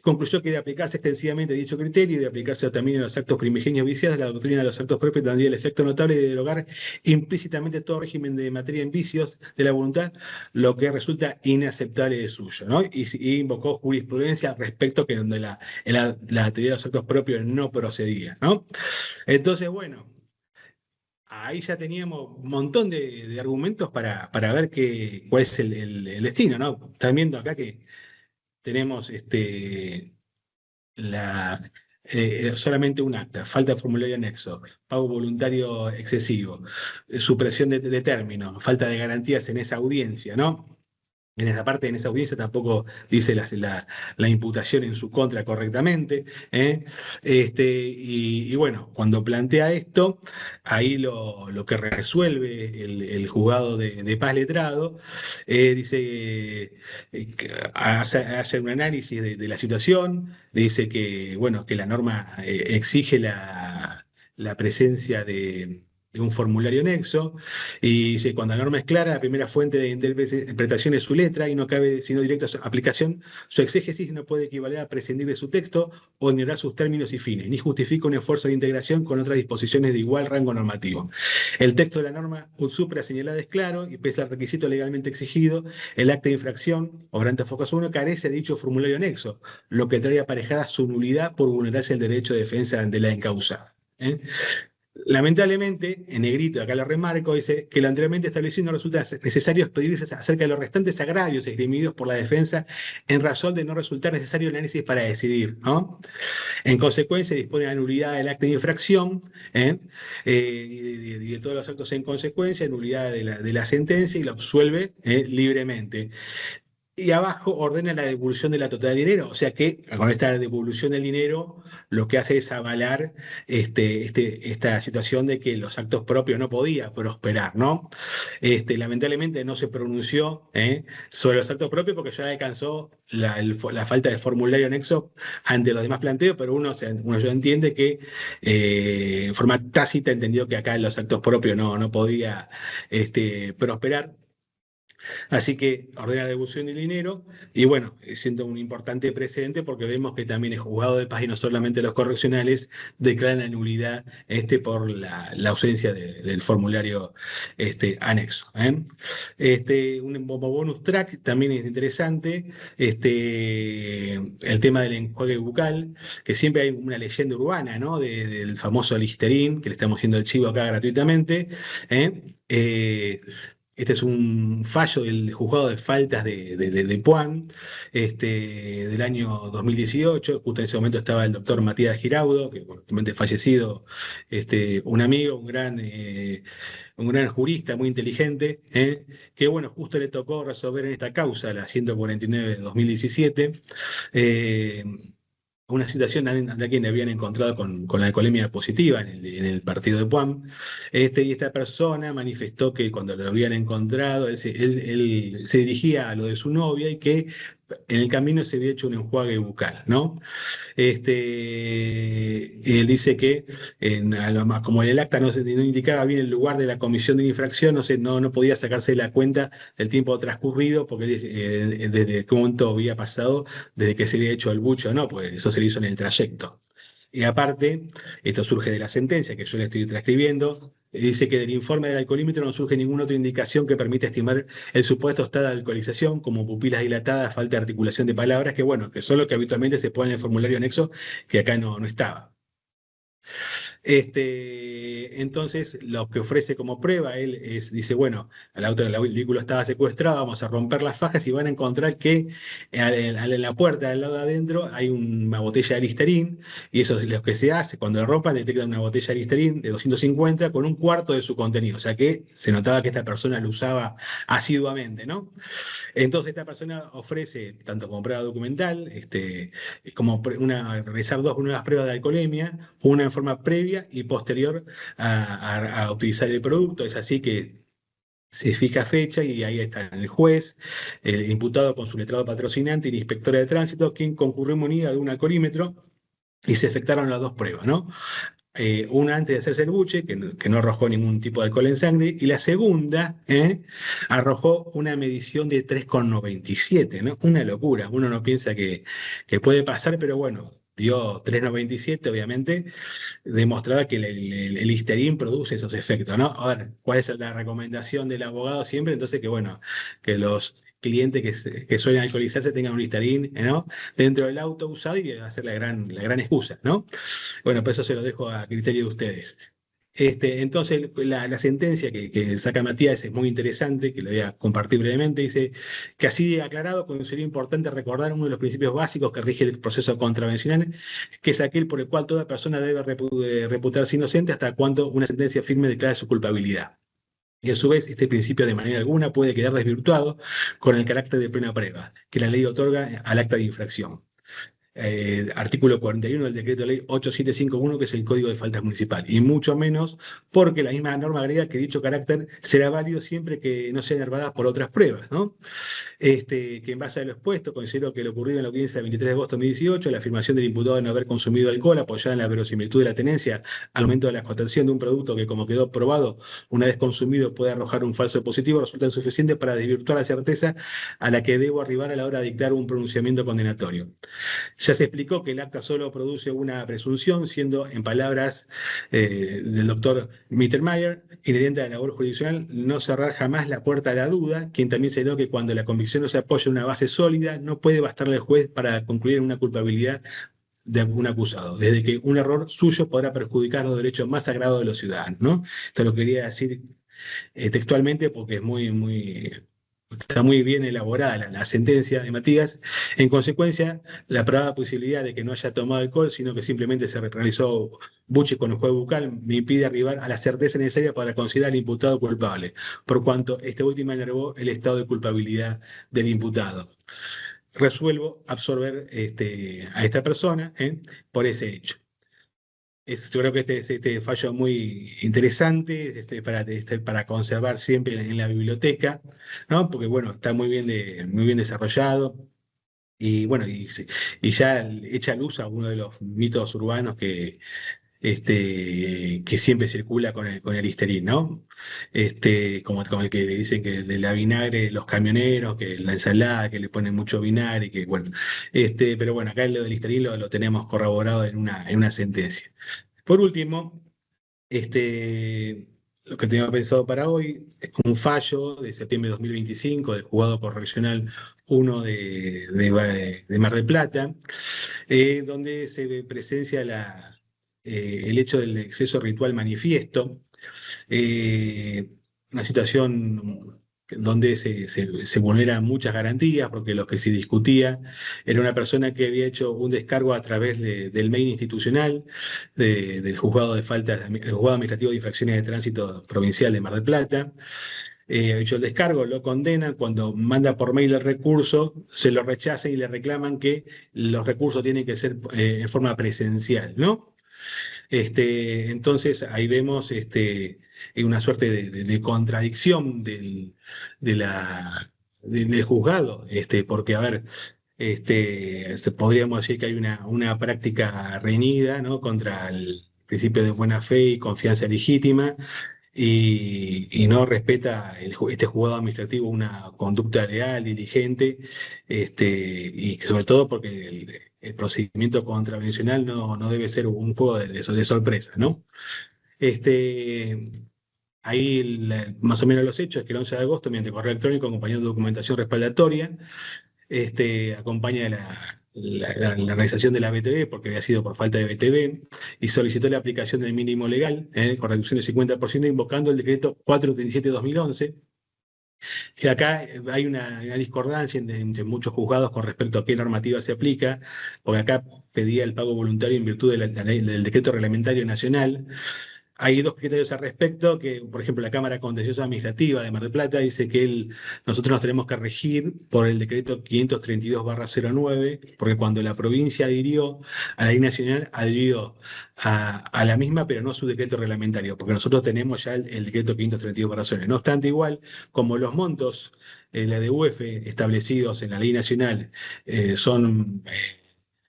Concluyó que de aplicarse extensivamente dicho criterio y de aplicarse también en los actos primigenios viciados, la doctrina de los actos propios tendría el efecto notable de derogar implícitamente todo régimen de materia en vicios de la voluntad, lo que resulta inaceptable de suyo, ¿no? Y invocó jurisprudencia al respecto que donde la teoría de los actos propios no procedía, ¿no? Entonces, bueno, ahí ya teníamos un montón de argumentos para ver cuál es el destino, ¿no? Están viendo acá que tenemos la, solamente un acta, falta de formulario anexo, pago voluntario excesivo, supresión de términos, falta de garantías en esa audiencia, ¿no? En esa parte, en esa audiencia tampoco dice la imputación en su contra correctamente. ¿Eh? Y bueno, cuando plantea esto, ahí lo que resuelve el juzgado de paz letrado, dice, que hace un análisis de la situación, dice que, bueno, que la norma exige la presencia de un formulario anexo, y dice, cuando la norma es clara, la primera fuente de interpretación es su letra y no cabe sino directa aplicación, su exégesis no puede equivaler a prescindir de su texto o ignorar sus términos y fines, ni justifica un esfuerzo de integración con otras disposiciones de igual rango normativo. El texto de la norma supra señalada es claro y pese al requisito legalmente exigido, el acta de infracción, obrante focaso 1, carece de dicho formulario anexo, lo que trae aparejada su nulidad por vulnerarse el derecho de defensa de la encausada. ¿Eh? Lamentablemente, en negrito, acá lo remarco, dice que lo anteriormente establecido no resulta necesario expedirse acerca de los restantes agravios esgrimidos por la defensa en razón de no resultar necesario el análisis para decidir, ¿no? En consecuencia, dispone la nulidad del acta de infracción y de todos los actos en consecuencia, nulidad de la sentencia y lo absuelve libremente. Y abajo ordena la devolución de la totalidad del dinero, o sea que con esta devolución del dinero lo que hace es avalar esta situación de que los actos propios no podía prosperar, ¿no? Lamentablemente no se pronunció sobre los actos propios porque ya alcanzó la falta de formulario anexo ante los demás planteos, pero uno ya entiende que en forma tácita entendió que acá los actos propios no podía prosperar. Así que ordena la devolución del dinero y bueno, siendo un importante precedente porque vemos que también el juzgado de paz y no solamente los correccionales declaran la nulidad por la ausencia del formulario anexo. ¿Eh? Como bonus track también es interesante el tema del enjuague bucal, que siempre hay una leyenda urbana, ¿no? Del famoso Listerine, que le estamos haciendo el chivo acá gratuitamente. ¿Eh? Este es un fallo del juzgado de faltas de Puan del año 2018. Justo en ese momento estaba el doctor Matías Giraudo, que actualmente fallecido, un amigo, un gran jurista, muy inteligente, que bueno, justo le tocó resolver en esta causa, la 149 de 2017. eh, una situación de quien habían encontrado con la alcoholemia positiva en el partido de Puan. Y esta persona manifestó que cuando lo habían encontrado, él se dirigía a lo de su novia y que en el camino se había hecho un enjuague bucal, ¿no? Él dice que como el acta no indicaba bien el lugar de la comisión de infracción, no podía sacarse la cuenta del tiempo transcurrido, porque desde qué momento había pasado, desde que se le había hecho el bucho, no, pues eso se le hizo en el trayecto. Y aparte, esto surge de la sentencia que yo le estoy transcribiendo, dice que del informe del alcoholímetro no surge ninguna otra indicación que permita estimar el supuesto estado de alcoholización, como pupilas dilatadas, falta de articulación de palabras, que bueno, que son lo que habitualmente se pone en el formulario anexo, que acá no estaba. Entonces, lo que ofrece como prueba, dice, bueno, el vehículo estaba secuestrado, vamos a romper las fajas y van a encontrar que en la puerta del lado de adentro hay una botella de Listerine, y eso es lo que se hace, cuando la rompan detectan una botella de Listerine de 250 con un cuarto de su contenido, o sea que se notaba que esta persona lo usaba asiduamente, ¿no? Entonces esta persona ofrece, tanto como prueba documental, como realizar dos nuevas pruebas de alcoholemia, una en forma previa y posterior a utilizar el producto. Es así que se fija fecha y ahí está el juez, el imputado con su letrado patrocinante y la inspectora de tránsito, quien concurrió munida de un alcoholímetro y se efectuaron las dos pruebas, ¿no? Una antes de hacerse el buche, que no arrojó ningún tipo de alcohol en sangre, y la segunda arrojó una medición de 3,97, ¿no? Una locura. Uno no piensa que puede pasar, pero bueno, dio 3,97, obviamente, demostraba que el Listerine produce esos efectos, ¿no? A ver, ¿cuál es la recomendación del abogado siempre? Entonces, que bueno, que los clientes que suelen alcoholizarse tengan un Listerine, ¿no? Dentro del auto usado y va a ser la gran excusa, ¿no? Bueno, pues eso se lo dejo a criterio de ustedes. Entonces, la sentencia que saca Matías es muy interesante, que lo voy a compartir brevemente. Dice que así aclarado, considero importante recordar uno de los principios básicos que rige el proceso contravencional, que es aquel por el cual toda persona debe reputarse inocente hasta cuando una sentencia firme declare su culpabilidad. Y a su vez, este principio de manera alguna puede quedar desvirtuado con el carácter de plena prueba que la ley otorga al acta de infracción. Artículo 41 del decreto ley 8751, que es el Código de Faltas Municipal, y mucho menos porque la misma norma agrega que dicho carácter será válido siempre que no sean enervadas por otras pruebas, ¿no? Que en base a lo expuesto, considero que lo ocurrido en la audiencia del 23 de agosto de 2018, la afirmación del imputado de no haber consumido alcohol, apoyada en la verosimilitud de la tenencia al momento de la explotación de un producto que, como quedó probado, una vez consumido puede arrojar un falso positivo, resulta insuficiente para desvirtuar la certeza a la que debo arribar a la hora de dictar un pronunciamiento condenatorio. Ya se explicó que el acta solo produce una presunción, siendo, en palabras del doctor Mittermeier, inherente a la labor jurisdiccional, no cerrar jamás la puerta a la duda, quien también señaló que cuando la convicción no se apoya en una base sólida, no puede bastarle al juez para concluir en una culpabilidad de algún acusado, desde que un error suyo podrá perjudicar los derechos más sagrados de los ciudadanos, ¿no? Esto lo quería decir textualmente porque es está muy bien elaborada la sentencia de Matías. En consecuencia, la probada posibilidad de que no haya tomado alcohol, sino que simplemente se realizó buche con el juez bucal, me impide arribar a la certeza necesaria para considerar al imputado culpable, por cuanto este último enervó el estado de culpabilidad del imputado. Resuelvo absorber a esta persona por ese hecho. Yo creo que este fallo muy interesante, para conservar siempre en la biblioteca, ¿no? Porque bueno, está muy bien desarrollado y bueno, y ya echa luz a uno de los mitos urbanos que siempre circula con el Listerine, ¿no? Como el que le dicen que de la vinagre, los camioneros, que la ensalada, que le ponen mucho vinagre, que bueno, pero bueno, acá lo del Listerine lo tenemos corroborado en una sentencia. Por último, lo que tenía pensado para hoy es un fallo de septiembre de 2025 del juzgado correccional 1 de Mar del Plata, donde se presencia el hecho del exceso ritual manifiesto, eh, una situación donde se vulneran muchas garantías, porque lo que se discutía era una persona que había hecho un descargo a través del mail institucional del juzgado el juzgado administrativo de infracciones de tránsito provincial de Mar del Plata. Ha hecho el descargo, lo condena, cuando manda por mail el recurso, se lo rechazan y le reclaman que los recursos tienen que ser en forma presencial, ¿no? Entonces ahí vemos una suerte de contradicción del juzgado, porque a ver, podríamos decir que hay una práctica reñida, ¿no? Contra el principio de buena fe y confianza legítima, y no respeta este juzgado administrativo una conducta leal, diligente, y sobre todo porque el procedimiento contravencional no debe ser un juego de sorpresa, ¿no? Este, Ahí más o menos los hechos es que el 11 de agosto, mediante correo electrónico, acompañado de documentación respaldatoria, acompaña la realización de la BTV, porque había sido por falta de BTV, y solicitó la aplicación del mínimo legal, con reducción del 50%, invocando el decreto 437-2011. Y acá hay una discordancia entre muchos juzgados con respecto a qué normativa se aplica, porque acá pedía el pago voluntario en virtud de la del decreto reglamentario nacional. Hay dos criterios al respecto, que por ejemplo la Cámara Contenciosa Administrativa de Mar del Plata dice que nosotros nos tenemos que regir por el decreto 532-09, porque cuando la provincia adhirió a la ley nacional, adhirió a la misma, pero no a su decreto reglamentario, porque nosotros tenemos ya el decreto 532-09. No obstante, igual, como los montos, la de UF establecidos en la ley nacional son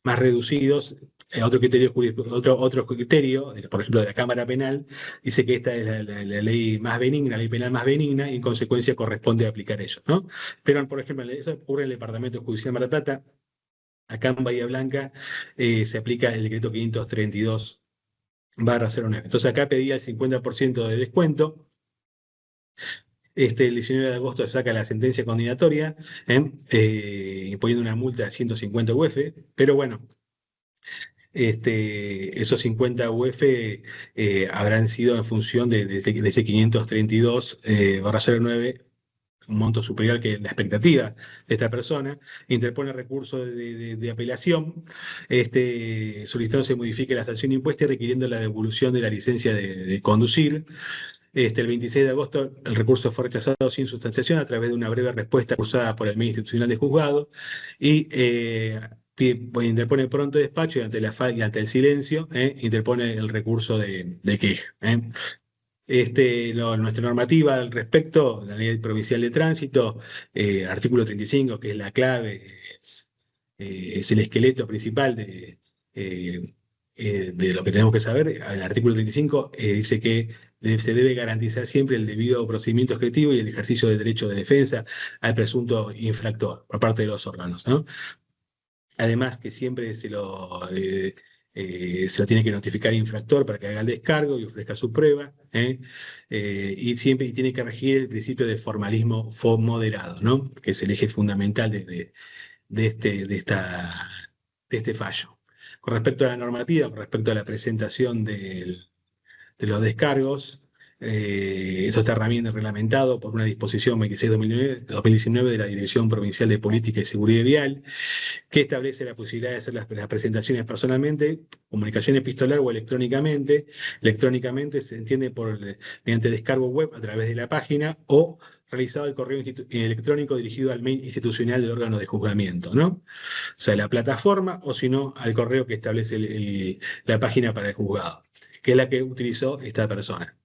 más reducidos. Otro criterio, por ejemplo, de la Cámara Penal, dice que esta es la ley más benigna, la ley penal más benigna, y en consecuencia corresponde aplicar eso, ¿no? Pero, por ejemplo, eso ocurre en el Departamento Judicial de Mar del Plata. Acá en Bahía Blanca se aplica el decreto 532-09. Entonces acá pedía el 50% de descuento. El 19 de agosto se saca la sentencia condenatoria, imponiendo una multa de 150 UF, pero bueno, esos 50 UF habrán sido en función de ese 532-09, un monto superior que la expectativa de esta persona. Interpone recurso de apelación, solicitando se modifique la sanción impuesta y requiriendo la devolución de la licencia de conducir. El 26 de agosto el recurso fue rechazado sin sustanciación a través de una breve respuesta cursada por el medio institucional de juzgado, y interpone pronto despacho, y ante el silencio interpone el recurso de queja. Nuestra normativa al respecto, la Ley Provincial de Tránsito, artículo 35, que es la clave, es el esqueleto principal de lo que tenemos que saber. El artículo 35 dice que se debe garantizar siempre el debido procedimiento objetivo y el ejercicio del derecho de defensa al presunto infractor por parte de los órganos, ¿no? Además, que siempre se lo tiene que notificar al infractor para que haga el descargo y ofrezca su prueba, y siempre tiene que regir el principio de formalismo moderado, ¿no? Que es el eje fundamental de este fallo. Con respecto a la normativa, con respecto a la presentación de los descargos, eso está reglamentado por una disposición 26/2019 de la Dirección Provincial de Política y Seguridad Vial, que establece la posibilidad de hacer las presentaciones personalmente, comunicación epistolar o electrónicamente. Electrónicamente se entiende mediante descargo web a través de la página, o realizado el correo electrónico dirigido al mail institucional del órgano de juzgamiento, ¿no? O sea, la plataforma, o si no, al correo que establece la página para el juzgado, que es la que utilizó esta persona.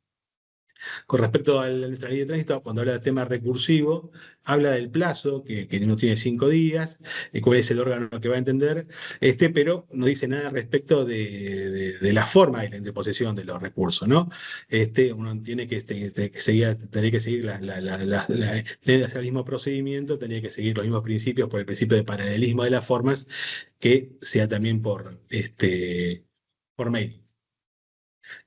Con respecto a nuestra ley de tránsito, cuando habla del tema recursivo, habla del plazo, que no tiene 5 días, cuál es el órgano que va a entender, pero no dice nada respecto de la forma de la interposición de los recursos, ¿no? Uno tiene que seguir, tendría que seguir debe hacer el mismo procedimiento, tendría que seguir los mismos principios por el principio de paralelismo de las formas, que sea también por mail.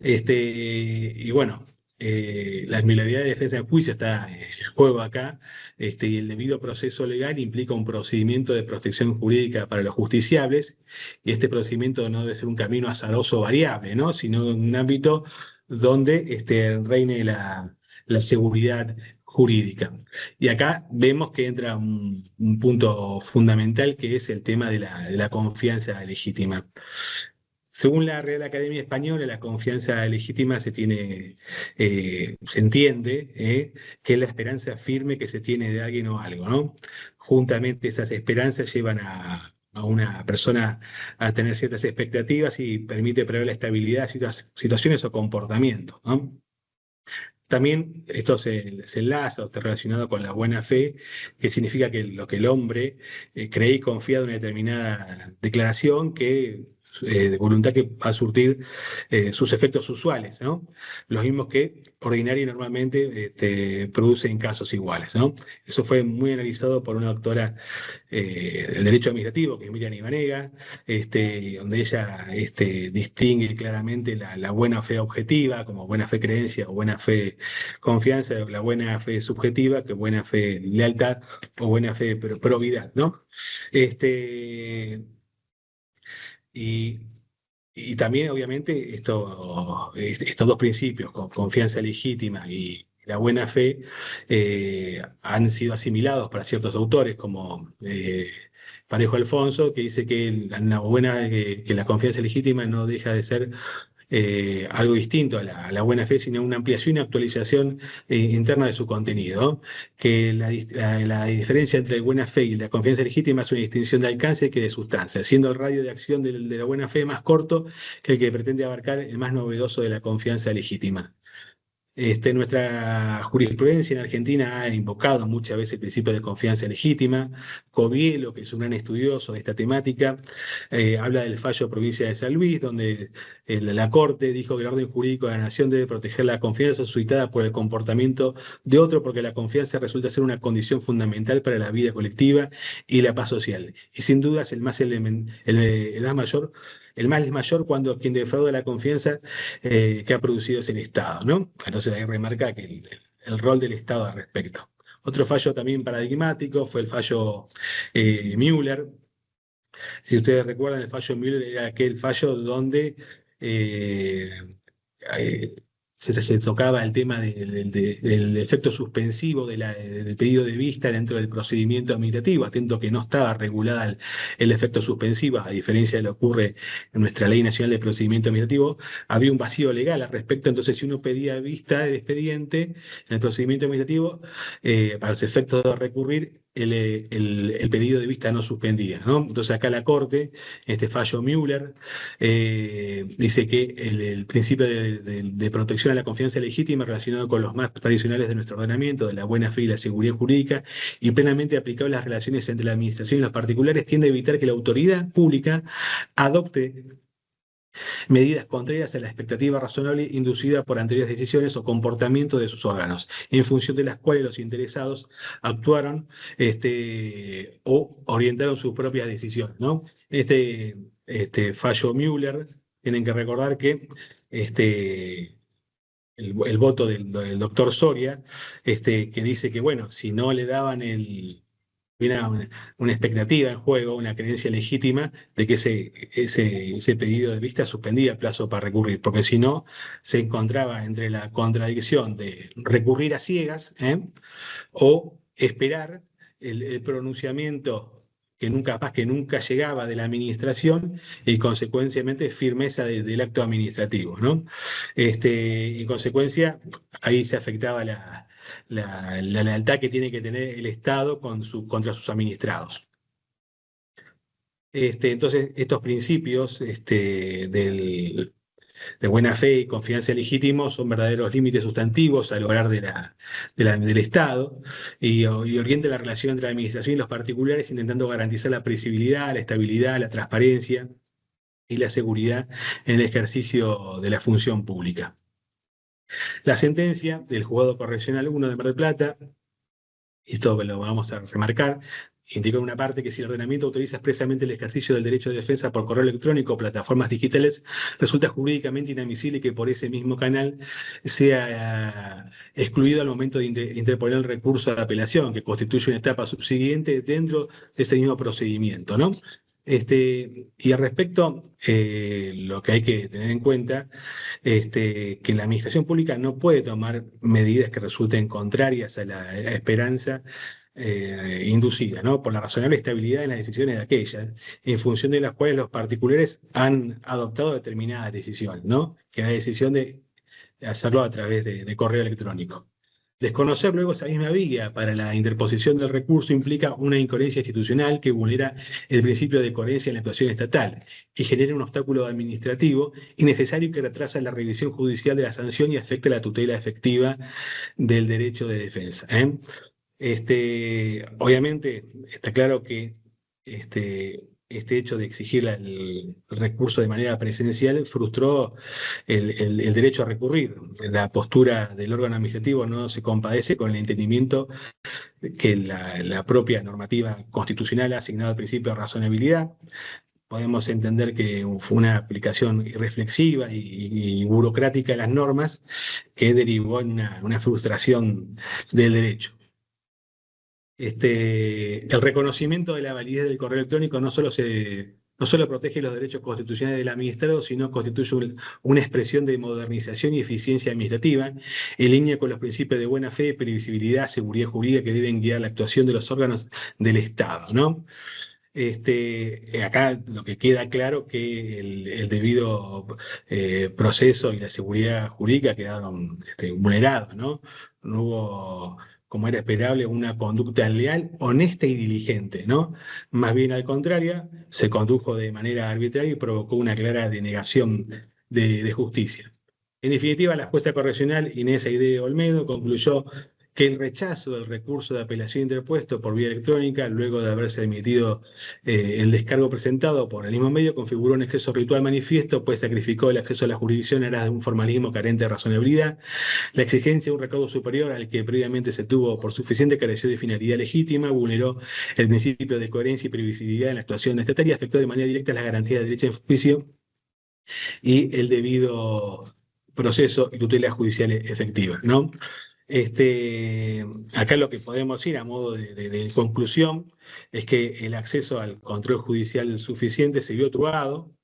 Y bueno, la inviolabilidad de defensa en juicio está en juego acá, y el debido proceso legal implica un procedimiento de protección jurídica para los justiciables, y este procedimiento no debe ser un camino azaroso o variable, ¿no? Sino un ámbito donde reine la seguridad jurídica. Y acá vemos que entra un punto fundamental, que es el tema de la confianza legítima. Según la Real Academia Española, la confianza legítima se entiende que es la esperanza firme que se tiene de alguien o algo, ¿no? Juntamente esas esperanzas llevan a una persona a tener ciertas expectativas y permite prever la estabilidad de ciertas situaciones o comportamientos, ¿no? También esto se enlaza o está relacionado con la buena fe, que significa que lo que el hombre cree y confía de una determinada declaración, de voluntad, que va a surtir sus efectos usuales, ¿no? Los mismos que ordinaria y normalmente producen casos iguales, ¿no? Eso fue muy analizado por una doctora del derecho administrativo, que es Miriam Ibanega, donde ella distingue claramente la buena fe objetiva como buena fe creencia o buena fe confianza, la buena fe subjetiva, que buena fe lealtad o buena fe probidad, ¿no? Y, y también, obviamente, estos dos principios, confianza legítima y la buena fe, han sido asimilados para ciertos autores, como Parejo Alfonso, que dice que que la confianza legítima no deja de ser algo distinto a a la buena fe, sino una ampliación y actualización interna de su contenido, que la diferencia entre la buena fe y la confianza legítima es una distinción de alcance que de sustancia, siendo el radio de acción de la buena fe más corto que el que pretende abarcar el más novedoso de la confianza legítima. Nuestra jurisprudencia en Argentina ha invocado muchas veces el principio de confianza legítima. Covielo, que es un gran estudioso de esta temática, habla del fallo de provincia de San Luis, donde la Corte dijo que el orden jurídico de la nación debe proteger la confianza suscitada por el comportamiento de otro, porque la confianza resulta ser una condición fundamental para la vida colectiva y la paz social. Y sin duda es el más mayor, el mal es mayor cuando quien defrauda la confianza que ha producido es el Estado, ¿no? Entonces ahí remarca que el rol del Estado al respecto. Otro fallo también paradigmático fue el fallo Müller. Si ustedes recuerdan, el fallo Müller era aquel fallo donde eh, eh, se tocaba el tema del efecto suspensivo del pedido de vista dentro del procedimiento administrativo, atento que no estaba regulada el efecto suspensivo, a diferencia de lo que ocurre en nuestra Ley Nacional de Procedimiento Administrativo, había un vacío legal al respecto. Entonces, si uno pedía vista del expediente en el procedimiento administrativo, para los efectos de recurrir, el pedido de vista no suspendía, ¿no? Entonces acá la Corte, este fallo Müller, dice que el principio de protección a la confianza legítima relacionado con los más tradicionales de nuestro ordenamiento, de la buena fe y la seguridad jurídica, y plenamente aplicable a las relaciones entre la administración y los particulares, tiende a evitar que la autoridad pública adopte medidas contrarias a la expectativa razonable inducida por anteriores decisiones o comportamientos de sus órganos, en función de las cuales los interesados actuaron o orientaron sus propias decisiones, ¿no? Fallo Müller, tienen que recordar que el voto del doctor Soria, que dice que, bueno, si no le daban una expectativa en juego, una creencia legítima de que ese pedido de vista suspendía el plazo para recurrir, porque si no, se encontraba entre la contradicción de recurrir a ciegas, o esperar el pronunciamiento que nunca, capaz que nunca llegaba de la administración y consecuencialmente firmeza del acto administrativo, ¿no? En consecuencia, ahí se afectaba la lealtad que tiene que tener el Estado contra sus administrados. Entonces, estos principios de buena fe y confianza legítimo son verdaderos límites sustantivos al obrar del Estado y orienta la relación entre la administración y los particulares, intentando garantizar la previsibilidad, la estabilidad, la transparencia y la seguridad en el ejercicio de la función pública. La sentencia del Juzgado Correccional 1 de Mar del Plata, esto lo vamos a remarcar, indica en una parte que si el ordenamiento autoriza expresamente el ejercicio del derecho de defensa por correo electrónico o plataformas digitales, resulta jurídicamente inadmisible que por ese mismo canal sea excluido al momento de interponer el recurso de apelación, que constituye una etapa subsiguiente dentro de ese mismo procedimiento, ¿no? Y al respecto, lo que hay que tener en cuenta, que la administración pública no puede tomar medidas que resulten contrarias a la esperanza inducida, ¿no? Por la razonable estabilidad en las decisiones de aquellas, en función de las cuales los particulares han adoptado determinadas decisiones, ¿no? Que es la decisión de hacerlo a través de correo electrónico. Desconocer luego esa misma vía para la interposición del recurso implica una incoherencia institucional que vulnera el principio de coherencia en la actuación estatal y genera un obstáculo administrativo innecesario que retrasa la revisión judicial de la sanción y afecta la tutela efectiva del derecho de defensa. Obviamente está claro que este hecho de exigir el recurso de manera presencial frustró el derecho a recurrir. La postura del órgano administrativo no se compadece con el entendimiento que la propia normativa constitucional ha asignado al principio de razonabilidad. Podemos entender que fue una aplicación irreflexiva y burocrática de las normas que derivó en una frustración del derecho. El reconocimiento de la validez del correo electrónico no solo no solo protege los derechos constitucionales del administrado, sino constituye una expresión de modernización y eficiencia administrativa, en línea con los principios de buena fe, previsibilidad, seguridad jurídica que deben guiar la actuación de los órganos del Estado, ¿no? Acá lo que queda claro que el debido proceso y la seguridad jurídica quedaron vulnerados, ¿no? No hubo, como era esperable, una conducta leal, honesta y diligente, ¿no? Más bien al contrario, se condujo de manera arbitraria y provocó una clara denegación de justicia. En definitiva, la jueza correccional Inés Aide Olmedo concluyó que el rechazo del recurso de apelación interpuesto por vía electrónica, luego de haberse emitido el descargo presentado por el mismo medio, configuró un exceso ritual manifiesto, pues sacrificó el acceso a la jurisdicción en aras de un formalismo carente de razonabilidad. La exigencia de un recaudo superior al que previamente se tuvo por suficiente careció de finalidad legítima, vulneró el principio de coherencia y previsibilidad en la actuación estatal y afectó de manera directa las garantías de derecho en juicio y el debido proceso y tutela judiciales efectivas, ¿no? Acá lo que podemos ir a modo de conclusión es que el acceso al control judicial suficiente se vio trubado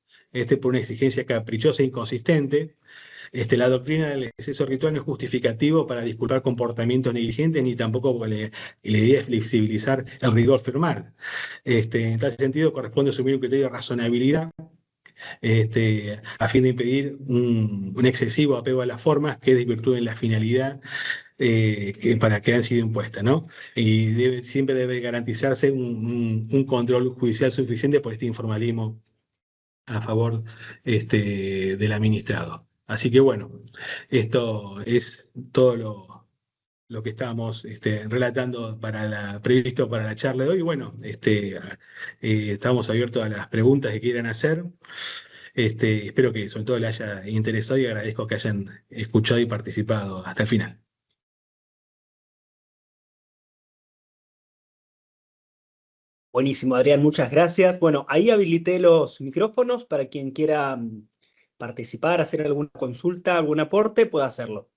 por una exigencia caprichosa e inconsistente. La doctrina del exceso ritual no es justificativo para disculpar comportamientos negligentes ni tampoco la idea es flexibilizar el rigor formal. En tal sentido, corresponde asumir un criterio de razonabilidad a fin de impedir un excesivo apego a las formas que desvirtúen la finalidad para que han sido impuestas, ¿no? Y siempre debe garantizarse un control judicial suficiente por este informalismo a favor del administrado. Así que bueno, esto es todo lo que estábamos relatando previsto para la charla de hoy. Bueno, estamos abiertos a las preguntas que quieran hacer. Espero que sobre todo les haya interesado y agradezco que hayan escuchado y participado hasta el final. Buenísimo, Adrián, muchas gracias. Bueno, ahí habilité los micrófonos para quien quiera participar, hacer alguna consulta, algún aporte, pueda hacerlo.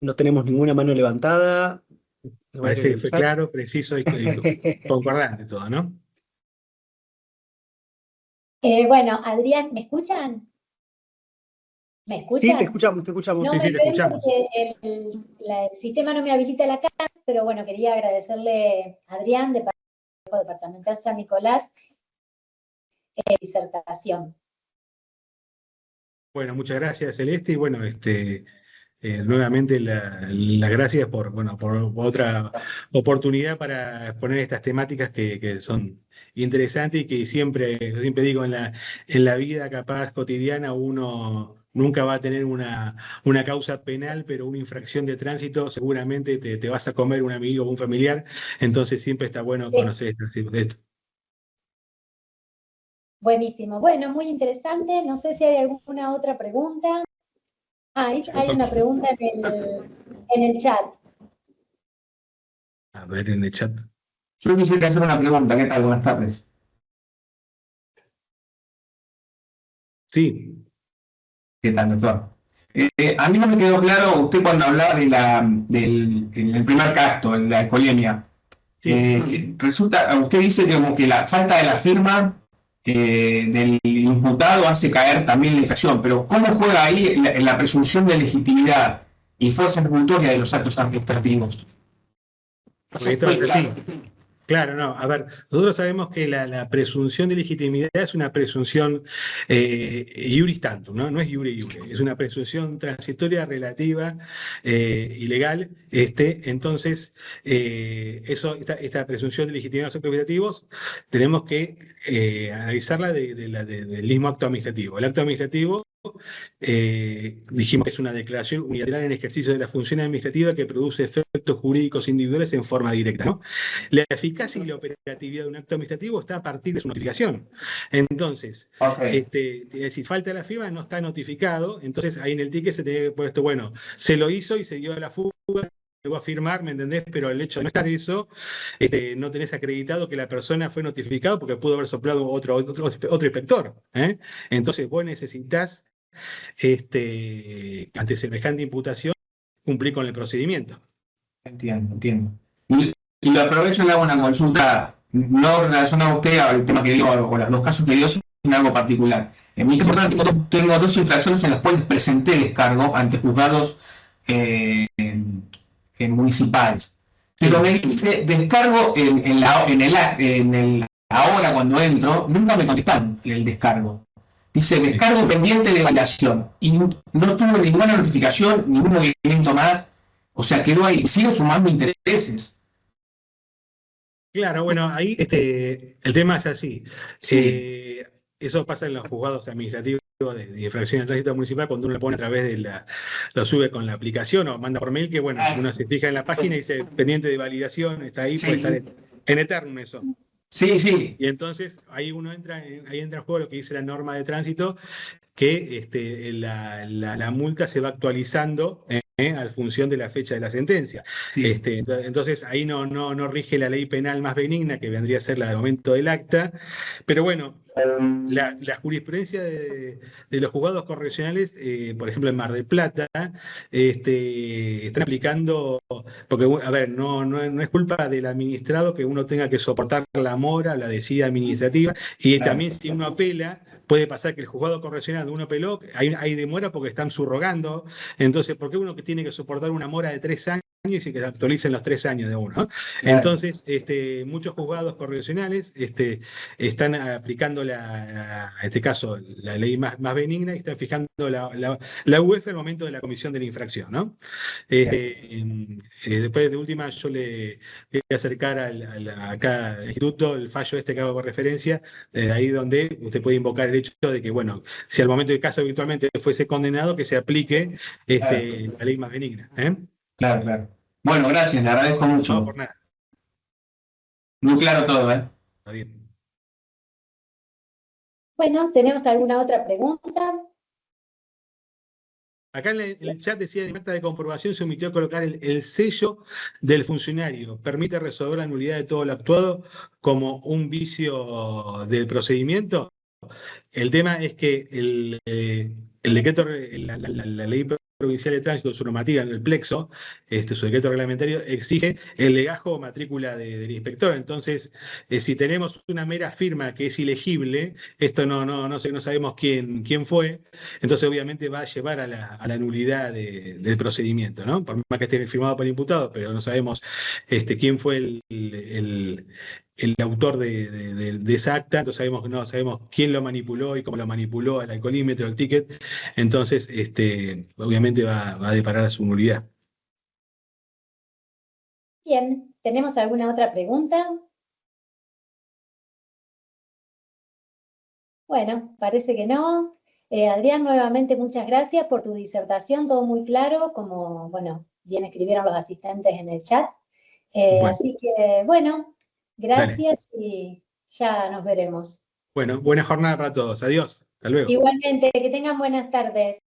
No tenemos ninguna mano levantada. Parece que fue claro, preciso y concordante todo, ¿no? Bueno, Adrián, ¿me escuchan? ¿Me escuchan? Sí, te escuchamos, te escuchamos. No Sí, me te ven escuchamos. porque el sistema no me habilita la cámara, pero bueno, quería agradecerle a Adrián de Departamental San Nicolás disertación. Bueno, muchas gracias, Celeste, y bueno, nuevamente las gracias por otra oportunidad para exponer estas temáticas que son interesantes y que siempre digo, en la vida capaz cotidiana uno nunca va a tener una causa penal, pero una infracción de tránsito seguramente te vas a comer un amigo o un familiar, entonces siempre está bueno conocer esto. Buenísimo. Bueno, muy interesante. No sé si hay alguna otra pregunta. Hay una pregunta en el chat. A ver, en el chat. Yo quisiera hacer una pregunta. ¿Qué tal? Buenas tardes. Sí. ¿Qué tal, doctor? A mí no me quedó claro usted cuando hablaba del primer acto, la alcoholemia. Sí. Resulta, usted dice que como que la falta de la firma del imputado hace caer también la infracción, pero ¿cómo juega ahí la presunción de legitimidad y fuerza ejecutoria de los actos administrativos? Porque esto es así. Claro, no. A ver, nosotros sabemos que la presunción de legitimidad es una presunción iuris tantum, ¿no? No es iure iure, es una presunción transitoria relativa y legal. Entonces, esta presunción de legitimidad de los actos administrativos tenemos que analizarla del mismo acto administrativo. El acto administrativo dijimos que es una declaración unilateral en ejercicio de la función administrativa que produce efectos jurídicos individuales en forma directa, ¿no? La eficacia y la operatividad de un acto administrativo está a partir de su notificación. Entonces, si falta la firma, no está notificado, entonces ahí en el ticket se tiene puesto, bueno, se lo hizo y se dio a la fuga, llegó a firmar, ¿me entendés? Pero el hecho de no estar eso, no tenés acreditado que la persona fue notificada porque pudo haber soplado otro inspector. Entonces vos necesitas, ante semejante imputación, cumplir con el procedimiento. Entiendo, entiendo. Y lo aprovecho y le hago una consulta, no relacionada a usted al tema que dio, o los dos casos que dio, sino algo particular. En mi caso, tengo dos infracciones en las cuales presenté descargo ante juzgados municipales. Pero me dice descargo ahora cuando entro, nunca me contestaron el descargo. Dice descargo pendiente de validación. Y no tuvo ninguna notificación, ningún movimiento más. O sea, quedó ahí, sigue sumando intereses. Claro, bueno, ahí el tema es así. Sí. Eso pasa en los juzgados administrativos de infracción de tránsito municipal cuando uno lo pone a través de lo sube con la aplicación o manda por mail, que bueno, uno se fija en la página y dice pendiente de validación, está ahí, Sí. puede estar en eterno eso. Sí, sí. Y entonces ahí ahí entra en juego lo que dice la norma de tránsito, que la multa se va actualizando a función de la fecha de la sentencia. Sí. Entonces ahí no rige la ley penal más benigna, que vendría a ser la del momento del acta, pero bueno, la jurisprudencia de los juzgados correccionales, por ejemplo en Mar del Plata, están aplicando, porque a ver, no es culpa del administrado que uno tenga que soportar la mora, la decida administrativa, y Claro. también si uno apela, puede pasar que el juzgado correccional de uno apeló, hay demora porque están subrogando. Entonces, ¿por qué uno que tiene que soportar una mora de 3 años y que se actualicen los 3 años de uno? Claro. Entonces, muchos juzgados correccionales están aplicando en este caso, la ley más benigna y están fijando la UF al momento de la comisión de la infracción, ¿no? Después de última, yo le voy a acercar acá al instituto el fallo que hago referencia, desde ahí donde usted puede invocar el hecho de que, bueno, si al momento del caso habitualmente fuese condenado, que se aplique la ley más benigna. Claro, claro. Bueno, gracias, le agradezco mucho. No, por nada. Muy claro todo, ¿eh? Está bien. Bueno, ¿tenemos alguna otra pregunta? Acá en el chat decía, en acta de comprobación se omitió colocar el sello del funcionario. Permite resolver la nulidad de todo lo actuado como un vicio del procedimiento. El tema es que el decreto, la ley provincial de tránsito, su normativa en el plexo, su decreto reglamentario, exige el legajo o matrícula del inspector. Entonces, si tenemos una mera firma que es ilegible, esto no sabemos quién fue, entonces obviamente va a llevar a la nulidad del procedimiento, ¿no? Por más que esté firmado por el imputado, pero no sabemos quién fue el autor de esa acta, entonces no sabemos quién lo manipuló y cómo lo manipuló, el alcoholímetro, el ticket, entonces obviamente va a deparar a su nulidad. Bien, ¿tenemos alguna otra pregunta? Bueno, parece que no. Adrián, nuevamente muchas gracias por tu disertación, todo muy claro, como, bueno, bien escribieron los asistentes en el chat. Bueno. Así que, bueno, gracias. Dale. Y ya nos veremos. Bueno, buena jornada para todos. Adiós. Hasta luego. Igualmente, que tengan buenas tardes.